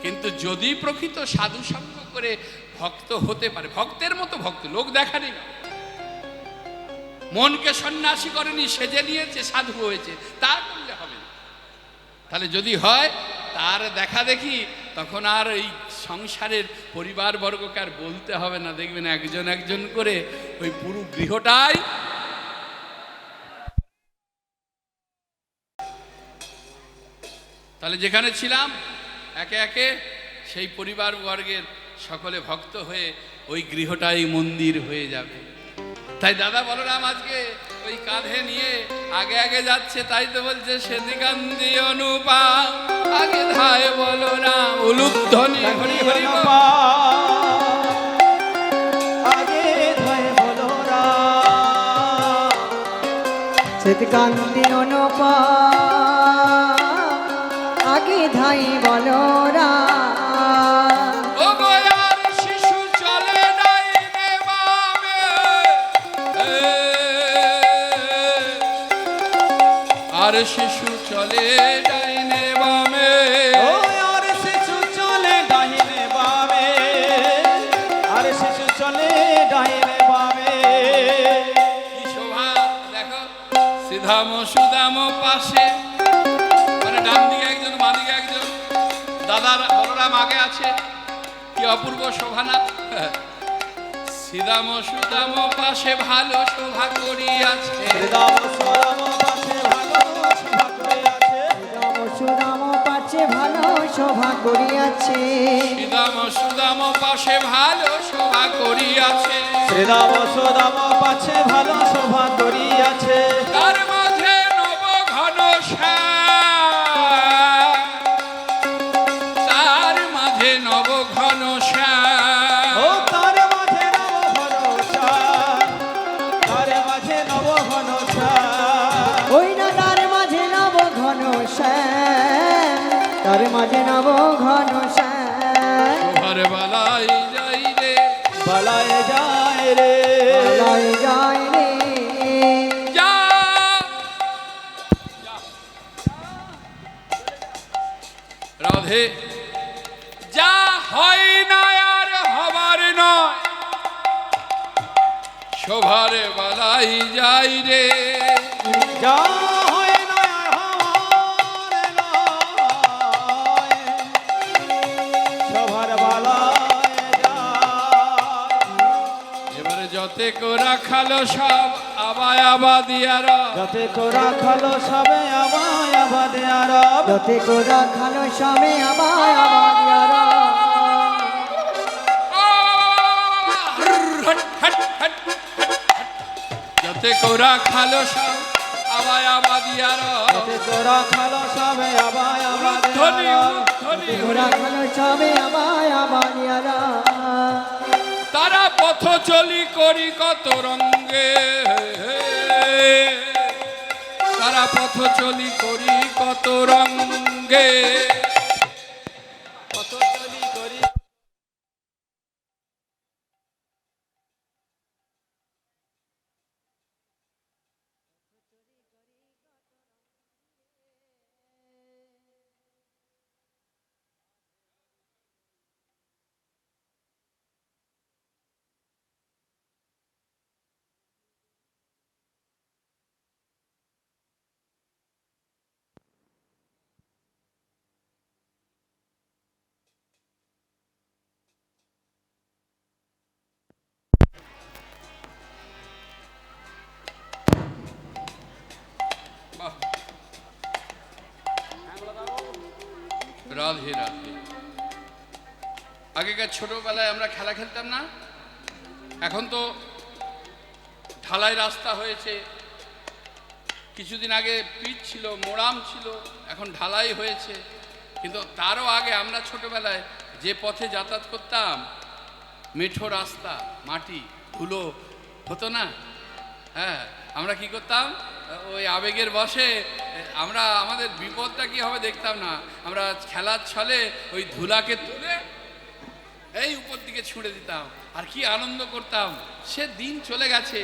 কিন্তু যদি প্রকৃত সাধু সঙ্গ করে ভক্ত হতে পারে, ভক্তের মতো ভক্ত, লোক দেখানি না, মনকে সন্ন্যাসী করেনি, সেজে নিয়েছে, সাধু হয়েছে, তা করলে হবে না। তাহলে যদি হয়, তার দেখা দেখি তখন আর এই সংসারের পরিবারবর্গকে আর বলতে হবে না, দেখবেন একজন একজন করে ওই পুরো গৃহটাই। তাহলে যেখানে ছিলাম একে একে সেই পরিবারবর্গের সকলে ভক্ত হয়ে ওই গৃহটাই মন্দির হয়ে যাবে। তাই দাদা বলরাম আজকে ওই কাঁধে নিয়ে আগে আগে যাচ্ছে। তাই তো বলছে, শ্বেতকান্তি অনুপম আগে ধায় বলরাম, উলুধ্বনি হরি হরি বল। পা আগে ধাই বলো রা শ্বেতকান্তি অনুপা আগে ধাই বলরা ও গো আর শিশু চলে ডাইনে বামে, আর শিশু চলে ডাইনে বামে, ও আর শিশু চলে ডাইনে বামে আর শিশু চলে ডাইনে বামে কি শোভা দেখো, সিধাম সুদাম পাশে, মানে ডান দিকে একজন বাঁ দিকে একজন, দাদার বলরাম আগে আছে, কি অপূর্ব শোভা না। সিদাম সুদাম পাশে ভালো শোভা করিয়াছে, হৃদয় সরম পাশে ভালো শোভা করিয়াছে সুদাম পাচ্ছে ভালো শোভা করিয়াছে সিদাম সুদাম পাশে ভালো শোভা করিয়াছে, হৃদয় সরম পাশে ভালো শোভা করিয়াছে তার মাঝে নব ঘন শ্যাম, তার মাঝে নব ঘন শ্যাম, ও তার মাঝে নব ভরসা তার মাঝে নব ভরসা ওই না তার মাঝে নব ঘন শ্যাম তার মাঝে নব ঘন শ্যাম শোভার বালাই যাই রে, বালায় যায় রে লয় যায় রে যা রাধে, যা হয় না আর হবার নয়, শোভার বালাই যাই রে, যা হয় না আর হওয়ার নয়, সবার বালায় যায় এবারে যতে কোরা খালো সব আবায় আবাদিয়ার, যাতে তোরা খালো সবে আমায় আবাদে আরব যতে কোরা খালো সবে আমায় আবাদিয়ারা যতে কোরা খালো সব আবায় আবাদিয়ার, যাতে তোরা খালো সবে আমায় আবাদে ধ্বনি আরব ধ্বনি কোরা খালো সবে আমায় আবাদিয়ারা তারা পথ চলি করি কত রঙ্গে, তারা পথ চলি করি কত রঙ্গে, কত চলি করি বাহ। রাধে রাধে। আগেকার ছোটবেলায় আমরা খেলা খেলতাম না, এখন তো ঢালাই রাস্তা হয়েছে, কিছুদিন আগে পিচ ছিল, মোড়াম ছিল, এখন ঢালাই হয়েছে, কিন্তু তারও আগে আমরা ছোটবেলায় যে পথে যাতায়াত করতাম, মেঠো রাস্তা, মাটি ধুলো হতো না। হ্যাঁ, আমরা কি করতাম, ওই আবেগের বশে আমরা আমাদের বিপদটা কি হবে দেখতাম না, আমরা খেলার ছলে ওই ধুলাকে তুলে এই উপর দিকে ছুঁড়ে দিতাম, আর কি আনন্দ করতাম। সে দিন চলে গেছে,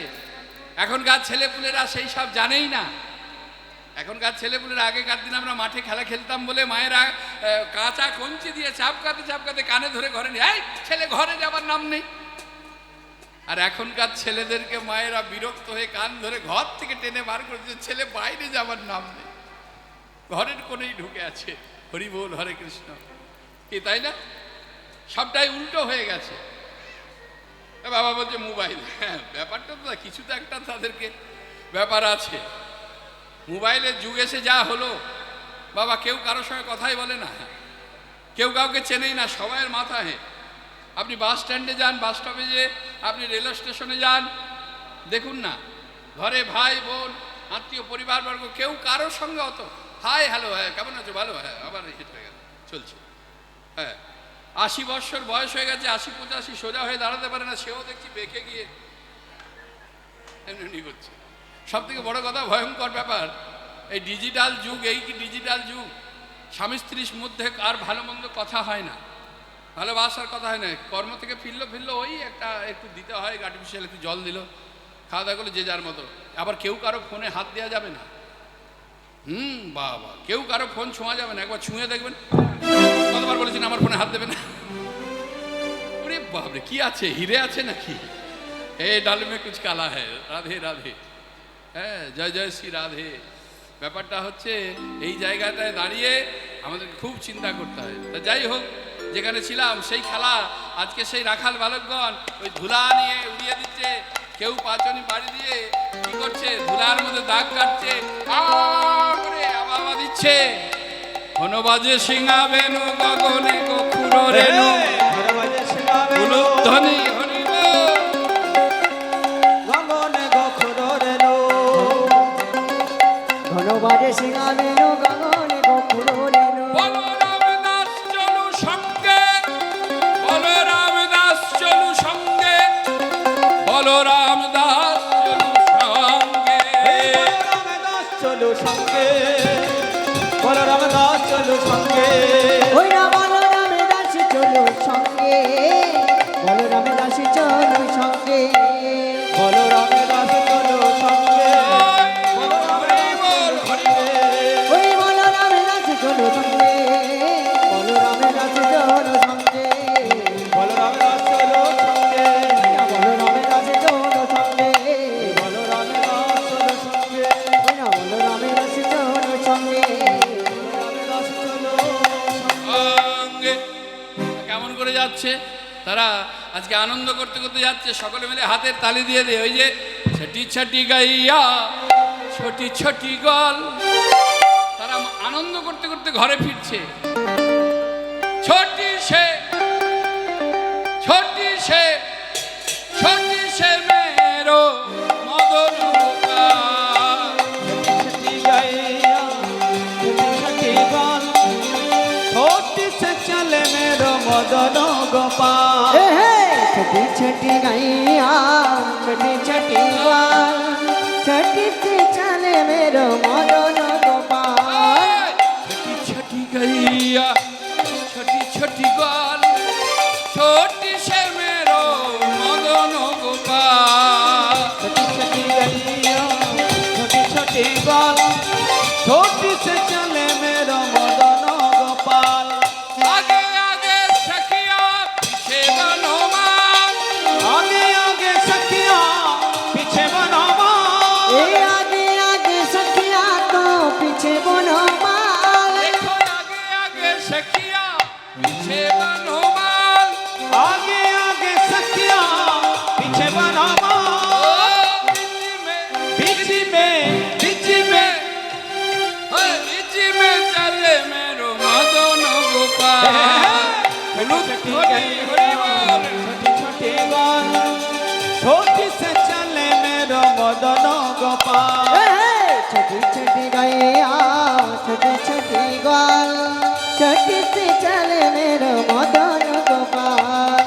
এখনকার ছেলেপুলেরা সেই সব জানেই না। এখনকার ছেলেপুলেরা আগেকার দিন আমরা মাঠে খেলা খেলতাম বলে মায়েরা কাঁচা কঞ্চি দিয়ে চাপকাতে চাপকাতে কানে ধরে ঘরে নিয়ে, এই ছেলে ঘরে যাবার নাম নেই। আর এখনকার ছেলেদেরকে মায়েরা বিরক্ত হয়ে কান ধরে ঘর থেকে টেনে বার করে দিচ্ছে, ছেলে বাইরে যাবার নাম নেই, ঘরের কোণেই ঢুকে আছে। হরি বল, হরে কৃষ্ণ, কি তাই না? সবটাই উল্টো হয়ে গেছে। বাবা বলছে মোবাইল, হ্যাঁ ব্যাপারটা তো কিছু তো একটা তাদেরকে ব্যাপার আছে। মোবাইলের যুগ এসে যা হলো বাবা, কেউ কারোর সঙ্গে কথাই বলে না, কেউ কাউকে চেনেই না, সবাইয়ের মাথায়। আপনি বাস স্ট্যান্ডে যান, বাস স্টপে যে আপনি রেল স্টেশনে যান, দেখুন না, ঘরে ভাই বোন আত্মীয় পরিবারবর্গ কেউ কারোর সঙ্গে অত হাই হ্যালো, হ্যাঁ কেমন আছো, ভালো, হ্যাঁ আবার হিট হয়ে গেল, চলছে। হ্যাঁ, 80 বছর বয়স হয়ে গেছে, 80-85, সোজা হয়ে দাঁড়াতে পারে না, সেও দেখছি বেঁকে গিয়ে এমনি করছে। সব থেকে বড় কথা, ভয়ঙ্কর ব্যাপার, এই ডিজিটাল যুগ, এই কি ডিজিটাল যুগ, স্বামী স্ত্রীর মধ্যে আর ভালো মন্দ কথা হয় না, ভালোবাসার কথা হয় না। কর্ম থেকে ফিরলো ওই একটু দিতে হয়, আর্টিফিশিয়াল একটু জল দিল, খাওয়া দাওয়া করলো যে যার মতো। আবার কেউ কারো ফোনে হাত দেওয়া যাবে না, বাবা, কেউ কারো ফোন ছোঁয়া যাবে না। একবার ছুঁয়ে দেখবেন, কতবার বলেছেন আমার ফোনে হাত দেবে না। ওরে বাপরে, কি আছে, হিরে আছে নাকি? হে ডাল মে কুছ কালা হ্যায়, রাধে রাধে, হ্যাঁ, জয় জয় শ্রী রাধে। ব্যাপারটা হচ্ছে এই জায়গাটায় দাঁড়িয়ে আমাদের খুব চিন্তা করতে হয়। তা যাই হোক, যেখানে ছিলাম সেই খেলা আজকে সেই রাখাল বালকগণ ওই ধুলা নিয়ে উড়িয়ে দিচ্ছে। কেউ পাঁচনি বাড়ি দিয়ে কি করছে, ধুলার মধ্যে দাগ কাটছে, করে আবা দিচ্ছে। কোনো বাজে সিংহা বেনু গগনে গখুর রেণু, উলুধ্বনি হরিব গগনে গখুর রেণু, ঘন বাজে সিংহা বেনু গগনে গখুর রেণু। বলরাম দাস চলু সঙ্গে, বলরাম দাস চলু সঙ্গে, বলরাম দাস চলু সঙ্গে, বলরাম দাস চলু সঙ্গে, বলরাম দাস চলু সঙ্গে, ওই না বলরাম দাস চলো সঙ্গে, বলরাম দাস চলো সঙ্গে, বলরাম দাস চলু সঙ্গে, বলরাম দাস চলু সঙ্গে, ওই বলরাম দাস চলো সঙ্গে, বলরাম দাস চলো সঙ্গে, বলরাম দাস চলু সঙ্গে, বলরাম দাস চলো সঙ্গে, বলরাম দাস চলু সঙ্গে, ওই না বলরাম দাস চলো সঙ্গে। বলরাম দাস চলু সঙ্গে। কেমন করে যাচ্ছে তারা, আজকে আনন্দ করতে করতে যাচ্ছে, সকলে মিলে হাতের তালি দিয়ে দেয়। ওই যে ছটি ছটি গাইয়া ছোটি ছোটি গল, তারা আনন্দ করতে করতে ঘরে ফিরছে। ছোটি সে ছোটি সে ছোটি সে মেরো মদন গোপাল। छठी गैया छठी गाल, छोटी से चले मेरो मदन गोपाल, छोटी छोटी गैया छोटी छोटी ग्वाल, छोटी सी चले मेरो मदन गोपाल। छोटी छोटी गैया छोटी छोटी ग्वाल, छोटी से मेरो मदन गोपाल। छोटी छठी गैया छोटी छोटी गाल, छोटी से चले मेरो मदन गोपाल, आगे आगे सखिया पीछे बनोमान, आगे आगे सखिया पीछे बनवा, ए आगे आगे सखिया तो पीछे बोलो माल। देखो आगे आगे सखिया पीछे बनोमान। आगे आगे सखिया पीछे बनवा, ओ बीच में बीच में बीच में चले मेरो मदन गोपाल। छोटी छोटी गाल, छोटी से चले मेरो मदन गोपाल, छोटी छोटी गैया छोटी छोटी ग्वाल, छोटी सी चले मेरो मदन गोपाल।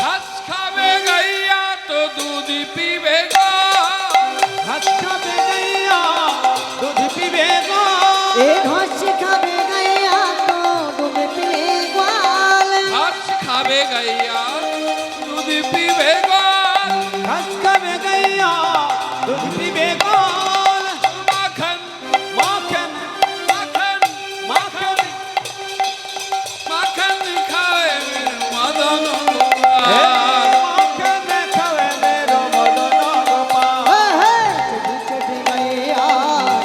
घास खावे गैया तो दूध पीवे गो, घास खावे गैया दूध पीवे गो, ए घास खावे गैया तो दूध पीवे ग्वाल। घास खावे गैया दूध पीवे गो, घास खावे गैया दूध पीवे गो, माखन माखन माखन माखन माखन खाए मेरो मदन हे गोपाल। माखन खावे मेरो मदन गोपाल, छोटी छोटी गैया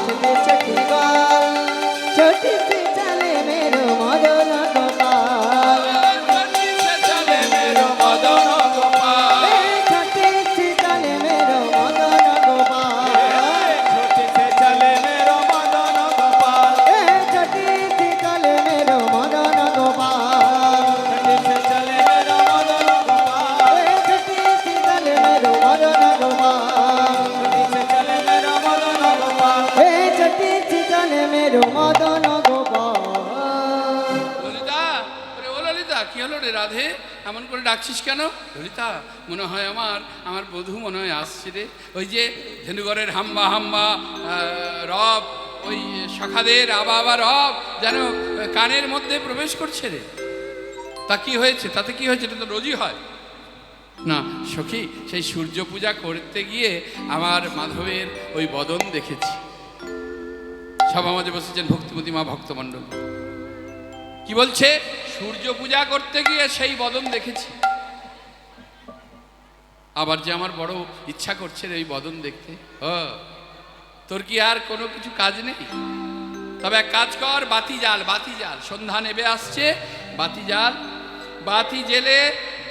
छोटी छोटी ग्वाल, छोटी सी चले मेरो মেরো মদন গোপাল। ললিতা, ওরে ও ললিতা, কি হলো রে রাধে, এমন করে ডাকছিস কেন? ললিতা, মনে হয় আমার বধূ মনে হয় আসছে রে। ওই যে ধেনুগড়ের হাম্বা হাম্বা রব, ওই শাখাদের আবা আবা রব যেন কানের মধ্যে প্রবেশ করছে রে। তা কি হয়েছে, তাতে কি হয়েছে? এটা তো রোজই হয় না সখী। সেই সূর্য পূজা করতে গিয়ে আমার মাধবের ওই বদন দেখেছি। সভা মাঝে বসেছেন ভক্তিমতী মা ভক্তমণ্ডল। কি বলছে? সূর্য পূজা করতে গিয়ে সেই বদন দেখেছি। আবার যে আমার বড় ইচ্ছা করছে রে ওই বদন দেখতে। তোর কি আর কোনো কিছু কাজ নেই? তবে এক কাজ কর, বাতি জাল, বাতি জাল। সন্ধ্যা নেবে আসছে, বাতি জাল, বাতি জেলে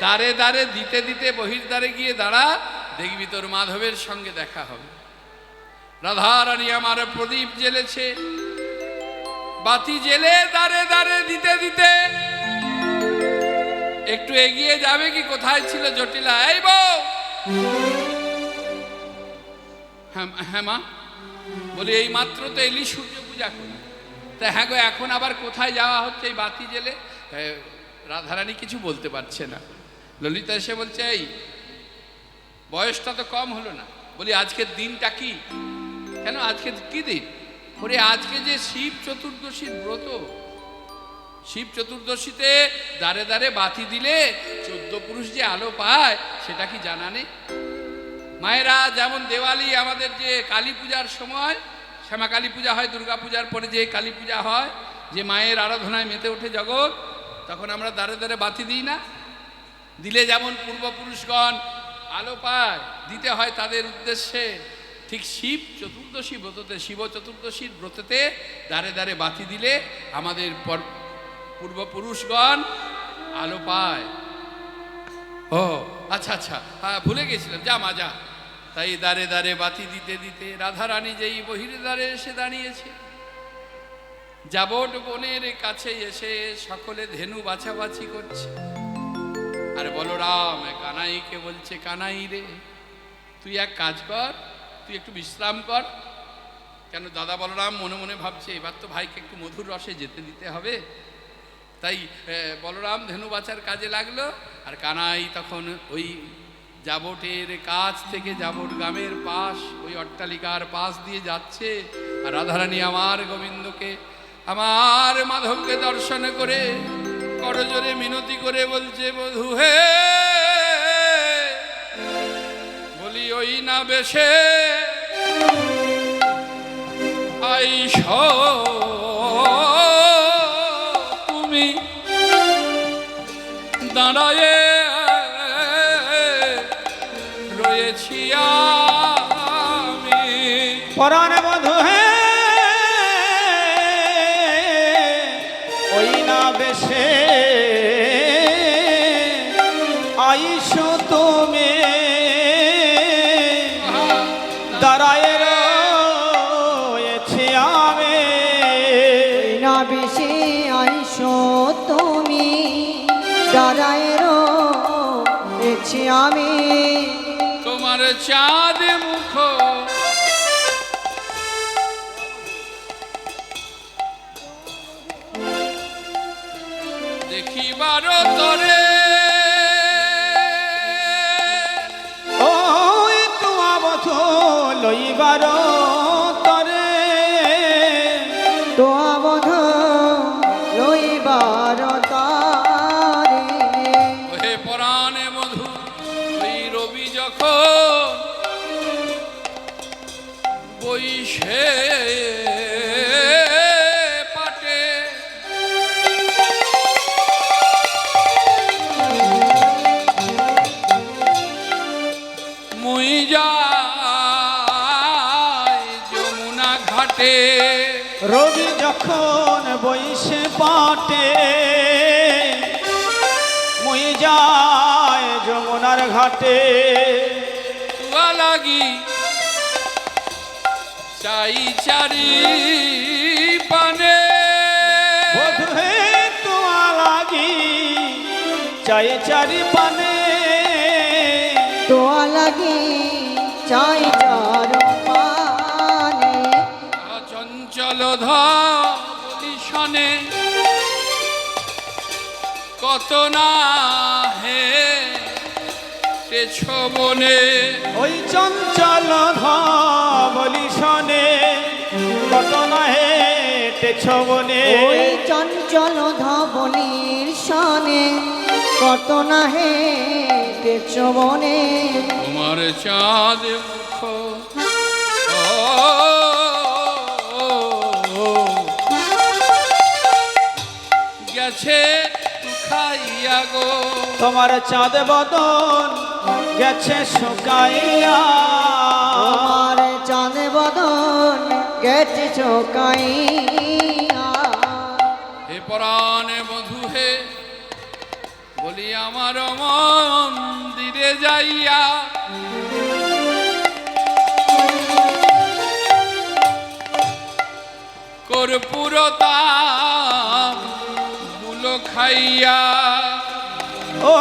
দ্বারে দ্বারে দিতে দিতে বহির্দ্বারে গিয়ে দাঁড়া, দেখবি তোর মাধবের সঙ্গে দেখা হবে। রাধারানী আমার প্রদীপ জ্বেলেছে, বাতি জেলে দ্বারে দ্বারে দিতে দিতে একটু এগিয়ে যাবে কি কোথায় ছিল জটিলা? এই বউ। হ্যাঁ মা, বলি এই মাত্র তো এলি সূর্য পূজা করি। তা হ্যাঁ গো, এখন আবার কোথায় যাওয়া হচ্ছে এই বাতি জেলে? রাধারানী কিছু বলতে পারছে না। ললিতা এসে বলছে, এই বয়সটা তো কম হলো না? বলি আজকের দিনটা কি? কেন আজকে কি দিন? ওরে আজকে যে শিব চতুর্দশীর ব্রত। শিব চতুর্দশীতে দ্বারে দ্বারে বাতি দিলে 14 পুরুষ যে আলো পায়, সেটা কি জানা নেই? মায়েরা যেমন দেওয়ালি আমাদের যে কালী পূজার সময়, শ্যামা কালী পূজা হয়, দুর্গা পূজার পরে যে কালী পূজা হয়, যে মায়ের আরাধনায় মেতে ওঠে জগৎ, তখন আমরা দ্বারে দ্বারে বাতি দিই না? দিলে যেমন পূর্বপুরুষগণ আলো পায়, দিতে হয় তাদের উদ্দেশ্যে। ঠিক শিব চতুর্দশী ব্রততে, শিব চতুর্দশীর ব্রততে দ্বারে দ্বারে বাতি দিলে আমাদের পূর্বপুরুষগণ আলো পায়। ও আচ্ছা আচ্ছা, হ্যাঁ ভুলে গেছিলাম, যা মা যা। তাই দ্বারে দ্বারে বাতি দিতে দিতে রাধারানী যেই বহির্দ্বারে এসে দাঁড়িয়েছে, যাবট বনের কাছে এসে সকলে ধেনু বাছাবাছি করছে। আর বলরাম কানাইকে বলছে, কানাই রে, তুই এক কাজ কর, তুই একটু বিশ্রাম কর। কেন দাদা বলরাম মনে মনে ভাবছে, এবার তো ভাইকে একটু মধুর রসে যেতে দিতে হবে। তাই বলরাম ধেনু বাছার কাজে লাগলো, আর কানাই তখন ওই যাবটের কাছ থেকে, যাবট গ্রামের পাশ, ওই অট্টালিকার পাশ দিয়ে যাচ্ছে। আর রাধারানী আমার গোবিন্দকে, আমার মাধবকে দর্শন করে করজোরে মিনতি করে বলছে, বধূ হে, বলি ওই না বেশে আইস তুমি দাঁড়ায়ে রয়েছি আমি। পরাণ বধূ হে, ওই না বেশে আইসো তুমি দাঁড়ায়ে রয়েছি আমি। না বেশি আইসো তুমি দাঁড়ায় রয়েছি আমি। তোমার চাঁদ মুখ দেখিবার তরে, ওই তোমা বধূ লইবার তরে, তো বধ লইবার তারে। ওহে পরাণে মধু, ওই রবি যখন বৈশে পাটে, মুই যাই যমুনা ঘাটে। রবি যখন বইসে পাটে, মুই যায় যমুনার ঘাটে। তুয়া লাগি চাই চারি পানে, বধূ হে তোমা লাগি চাই চারি পানে। তো লাগি চাই চার পানে। চঞ্চল বলি শনে কত না হে বনে। ওই চঞ্চল ধবলি শনে কত না হেটেছ বনে। ওই চঞ্চল ধবলির সনে কত না হেটেছ বনে। তোমার চাঁদ মুখ গেছে শুকাইয়া গো। তোমার চাঁদ বদন গেছে শুকাইয়া। তোমার চাঁদ বদন গেছে শুকাইয়া। হে পরাণে বধূ হে বলি আমার মন্দিরে যাইয়া কর্পূরতা বুলো খাইয়া। ও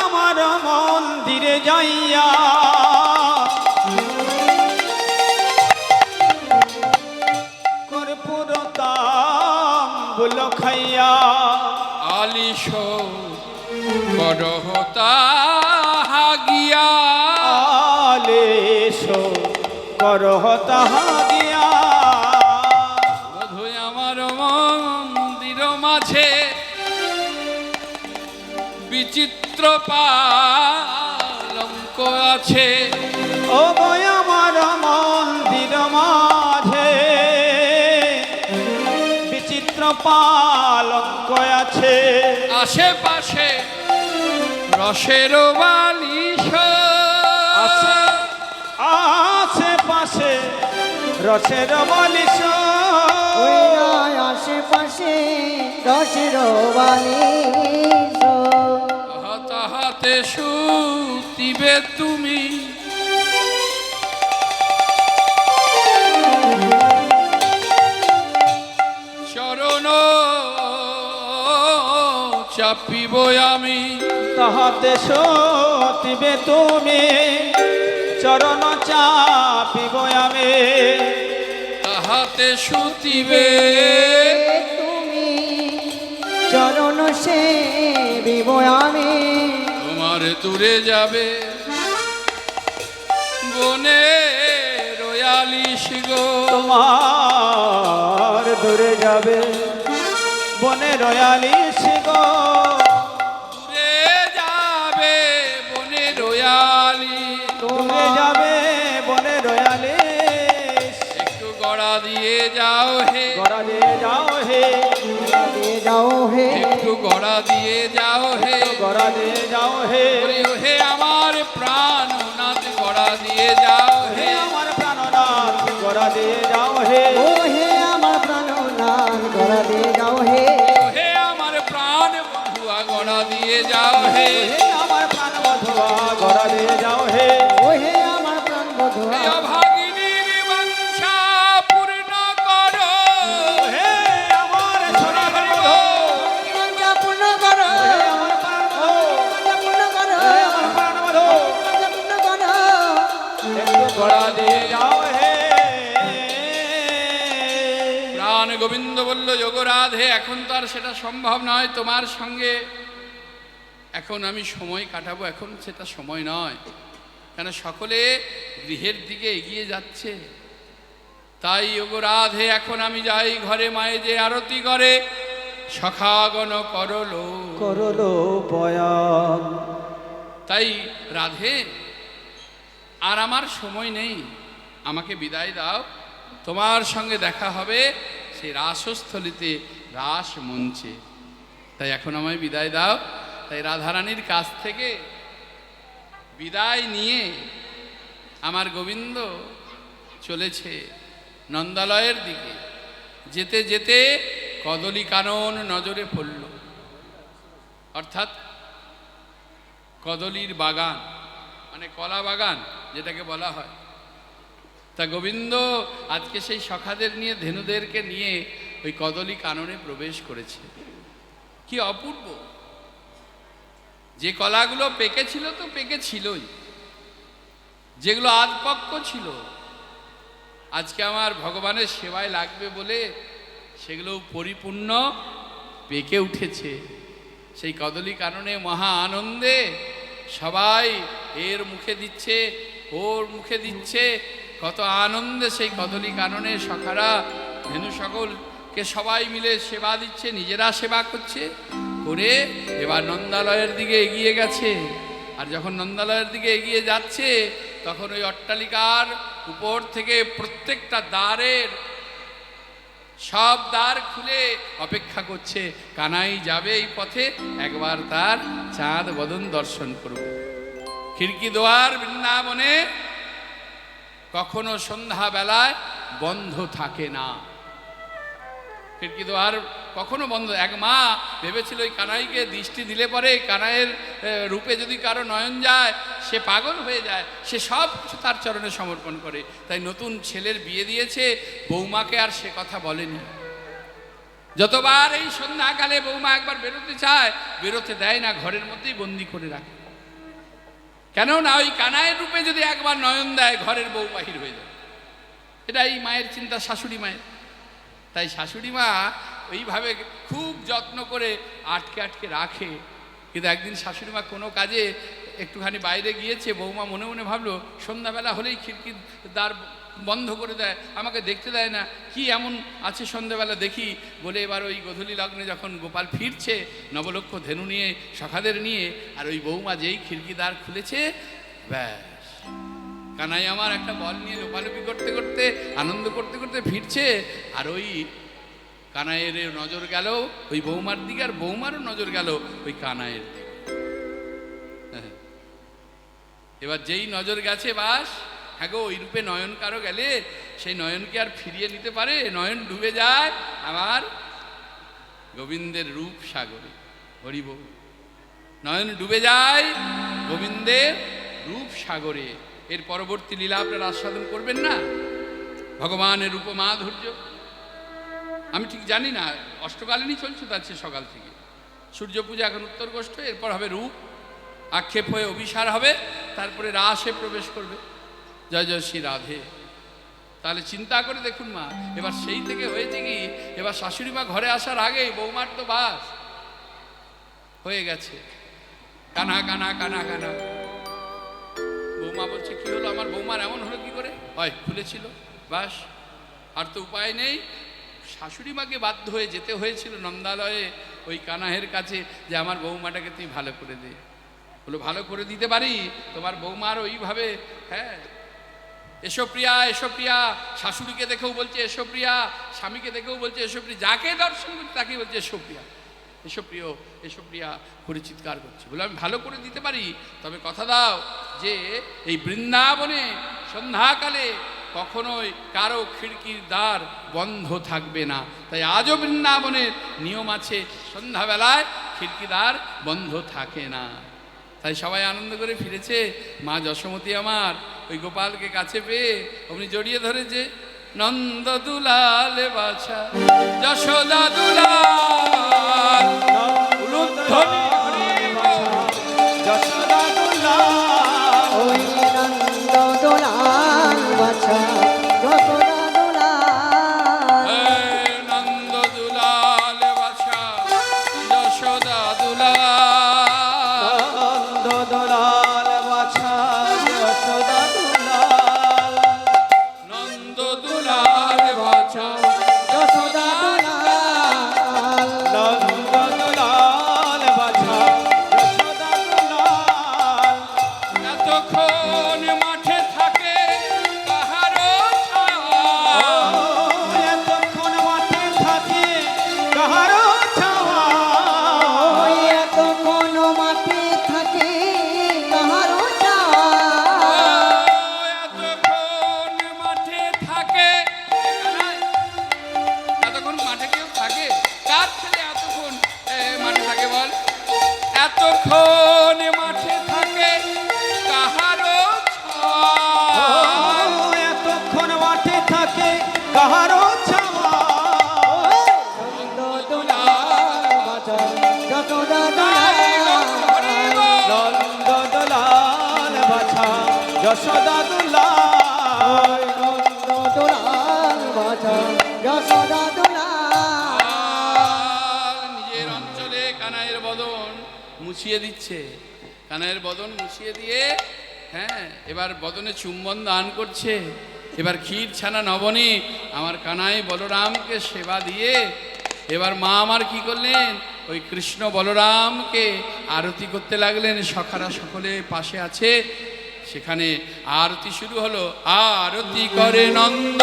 আমার মন্দিরে যাইয়া কর্পূরতাম বুল খাইয়া। আলিশ করহতা গিয়া আলেশ করহ তাহা গিয়া। বোধহয় আমার মন্দির মাঝে বিচিত্র পালঙ্ক আছে। ও গো আমার মন্দির মাঝে বিচিত্র পালঙ্ক আছে। আশেপাশে রসের বালিশ আশেপাশে রসের বালিশ। ওই নয় আশেপাশে রসের বালিশ। তাহাতে শুতিবে তুমি চরণ চাপিব আমি। তাহাতে সতিবে তুমি চরণ চাপিব আমি। তাহাতে শুতিবে তুমি চরণ সেবিব আমি। তোমার দূরে যাবে বনে রয়ালিশ গো। তোমার দূরে যাবে বনে রয়ালিশ গো। দূরে যাবে বনে রয়ালি। দূরে যাবে বনে রয়ালিশ। একটু গড়া দিয়ে যাও হে গড়া দিয়ে যাও হে। দিয়ে যাও হে। একটু গড়া দিয়ে যাও হে। গড়া দিয়ে যাও হে। বলি হে আমার প্রাণনাথ গড়া দিয়ে যাও হে হে। আমার প্রাণনাথ গড়া দিয়ে যাও হে। ও হে আমার প্রাণনাথ গড়া দিয়ে যাও হে। হে আমার প্রাণ বন্ধুয়া গড়া দিয়ে যাও হে। হে আমার প্রাণ বধুয়া গড়া দিয়ে যাও হে। ও হে আমার প্রাণ বধুয়া। হে অভাগিনীর বাঞ্ছা পূর্ণ করো। হে আমার সোনা বধু। বাঞ্ছা পূর্ণ করো। হে আমার প্রাণ বধু। বাঞ্ছা পূর্ণ করো। হে আমার প্রাণ বধু। বাঞ্ছা পূর্ণ করো। একটু গড়া দিয়ে যাও হে। প্রাণ গোবিন্দ বলল যোগরাধে এখন তো আর সেটা সম্ভব নয় তোমার সঙ্গে। এখন আমি সময় কাটাবো, এখন সেটা সময় নয়, কেন সকলে গৃহের দিকে এগিয়ে যাচ্ছে। তাই যোগরাধে এখন আমি যাই ঘরে, মায়ে যে আরতি করে সখাগণ করলো করলো বয়ান। তাই রাধে আর আমার সময় নেই, আমাকে বিদায় দাও। তোমার সঙ্গে দেখা হবে সেই রাসস্থলিতে, রাস মঞ্চে। তাই এখন আমায় বিদায় দাও। তাই রাধারানীর কাছ থেকে বিদায় নিয়ে আমার গোবিন্দ চলেছে নন্দালয়ের দিকে। যেতে যেতে কদলী কানন নজরে পড়ল, অর্থাৎ কদলীর বাগান, মানে কলা বাগান যেটাকে বলা হয়। তা গোবিন্দ আজকে সেই সখাদের নিয়ে, ধেনুদেরকে নিয়ে ওই কদলী কাননে প্রবেশ করেছে। কি অপূর্ব! যে কলাগুলো পেকেছিল তো পেকেছিলই, যেগুলো আধপক্ক ছিল আজকে আমার ভগবানের সেবায় লাগবে বলে সেগুলো পরিপূর্ণ পেকে উঠেছে। সেই কদলী কাননে মহা আনন্দে সবাই এর মুখে দিচ্ছে, ওর মুখে দিচ্ছে, কত আনন্দে সেই কদলী কাননে সখারা ধেনু সকলকে সবাই মিলে সেবা দিচ্ছে, নিজেরা সেবা করছে করে এবার নন্দালয়ের দিকে এগিয়ে গেছে। আর যখন নন্দালয়ের দিকে এগিয়ে যাচ্ছে তখন ওই অট্টালিকার উপর থেকে প্রত্যেকটা দ্বারের সব দ্বার খুলে অপেক্ষা করছে, কানাই যাবে এই পথে, একবার তার চাঁদ বদন দর্শন করব। খিড়কি দোয়ার বৃন্দাবনে কখনো সন্ধ্যা বেলায় বন্ধ থাকে না। খিড়কি দোয়ার কখনো বন্ধ। এক মা ভেবেছিল ওই কানাইকে দৃষ্টি দিলে পরে কানাইয়ের রূপে যদি কারো নয়ন যায় সে পাগল হয়ে যায়, সে সব কিছু তার চরণে সমর্পণ করে। তাই নতুন ছেলের বিয়ে দিয়েছে, বৌমাকে আর সে কথা বলেনি। যতবার এই সন্ধ্যাকালে বৌমা একবার বেরোতে চায়, বেরোতে দেয় না, ঘরের মধ্যেই বন্দি করে রাখে। কেননা ওই কানাইয়ের রূপে যদি একবার নয়ন দেয় ঘরের বউ বাহির হয়ে যায়। এটাই মায়ের চিন্তা, শাশুড়ি মায়ের। তাই শাশুড়ি মা ওইভাবে খুব যত্ন করে আটকে আটকে রাখে। কিন্তু একদিন শাশুড়ি মা কোনো কাজে একটুখানি বাইরে গিয়েছে, বৌমা মনে মনে ভাবলো সন্ধ্যাবেলা হলেই খিড়কির দ্বার বন্ধ করে দেয়, আমাকে দেখতে দেয় না, কি এমন আছে সন্ধ্যাবেলা দেখি বলে এবার ওই গোধূলি লগ্নে যখন গোপাল ফিরছে নবলক্ষ ধেনু নিয়ে, সখাদের নিয়ে, আর ওই বৌমা যেই খিড়কি দ্বার খুলেছে, ব্যাস কানাই আমার একটা বল নিয়ে লোপালোপি করতে করতে আনন্দ করতে করতে ফিরছে। আর ওই কানাইয়ের নজর গেল ওই বৌমার দিকে, আর বৌমারও নজর গেল ওই কানাইয়ের দিকে। এবার যেই নজর গেছে, বাস হ্যাঁ গো, ওই রূপে নয়ন কারো গেলে সেই নয়নকে আর ফিরিয়ে নিতে পারে? নয়ন ডুবে যায় আমার গোবিন্দের রূপ সাগরে। হরিব, নয়ন ডুবে যায় গোবিন্দের রূপ সাগরে। এর পরবর্তী লীলা আপনারা আস্বাদন করবেন না? ভগবানের রূপ মাধুর্য আমি ঠিক জানি না, অষ্টকালীনই চলছে তাচ্ছে সকাল থেকে। সূর্য পূজা এখন উত্তর গোষ্ঠ, এরপর হবে রূপ আক্ষেপ হয়ে অভিসার হবে, তারপরে রাসে প্রবেশ করবে। জয় জয় শ্রী রাধে। তাহলে চিন্তা করে দেখুন মা, এবার সেই থেকে হয়েছে কি, এবার শাশুড়ি মা ঘরে আসার আগেই বৌমার তো বাস হয়ে গেছে, কানা কানা কানা কানা। বৌমা বলছে কি হলো, আমার বৌমার এমন হলো কি করে? হয় খুলেছিল, বাস আর তো উপায় নেই। শাশুড়ি মাকে বাধ্য হয়ে যেতে হয়েছিল নন্দালয়ে ওই কানাহের কাছে, যে আমার বৌমাটাকে তুই ভালো করে দে। বলো ভালো করে দিতে পারি, তোমার বৌমার ওইভাবে, হ্যাঁ এসো প্রিয়া এসো প্রিয়া, শাশুড়িকে দেখেও বলছে এসো প্রিয়া, স্বামীকে দেখেও বলছে এসো প্রিয়া, যাকে দর্শন করছে তাকে বলছে এসো প্রিয়া, এসো প্রিয়, এসো প্রিয়া করে চিৎকার করছে। বলে আমি ভালো করে দিতে পারি, তবে কথা দাও যে এই বৃন্দাবনে সন্ধ্যাকালে কখনোই কারো খিড়কির দ্বার বন্ধ থাকবে না। তাই আজও বৃন্দাবনের নিয়ম আছে, সন্ধ্যাবেলায় খিড়কি দ্বার বন্ধ থাকে না। তাই সবাই আনন্দ করে ফিরেছে। মা যশোমতী আমার ওই গোপালকে কাছে পেয়ে অমনি জড়িয়ে ধরেছে, নন্দ দুলাল বাছা যশোদা দুলাল, উলুধ্বনি যশোদা দুলাল, ওই নন্দ দোলাল বাছা যশোদা দোলাল, নন্দ দুলাল বাছা যশোদা দুলাল, নন্দ দোলাল বাছা যশোদা দুলাল, নন্দ দুলাল বাছা যশোদা দোলাল, নন্দ দোলাল বাছা যশোদা দুলাল। এতক্ষণ মাঠে থাকে কাহারো ছায়া, এতক্ষণ মাঠে থাকে কাহারো ছাওয়া, ওই এতক্ষণ মাঠে থাকে কাহারো ছায়া, এতক্ষণ মাঠে থাকে, এতক্ষণ মাঠে কেউ থাকে? কার ছেলে এতক্ষণ মাঠে থাকে বল? এতক্ষণ মাঠে থাকে কাহারো ছায়া, এতক্ষণ মাঠে থাকে কাহারো ছাওয়া, নন্দ দোলাল বাছা যশোদা দোলাল, নন্দ দোলাল বাছা যশোদা দুলাল, নন্দ দোলাল যশোদা দুলা নিজের অঞ্চলে কানাইয়ের বদন মুছিয়ে দিচ্ছে, কানাইয়ের বদন মুছিয়ে দিয়ে হ্যাঁ এবার বদনে চুম্বন দান করছে। এবার ক্ষীর ছানা নবনী আমার কানাই বলরামকে সেবা দিয়ে এবার মা আমার কি করলেন, ওই কৃষ্ণ বলরামকে আরতি করতে লাগলেন। সখারা সকলে পাশে আছে, সেখানে আরতি শুরু হলো। আরতি করে নন্দ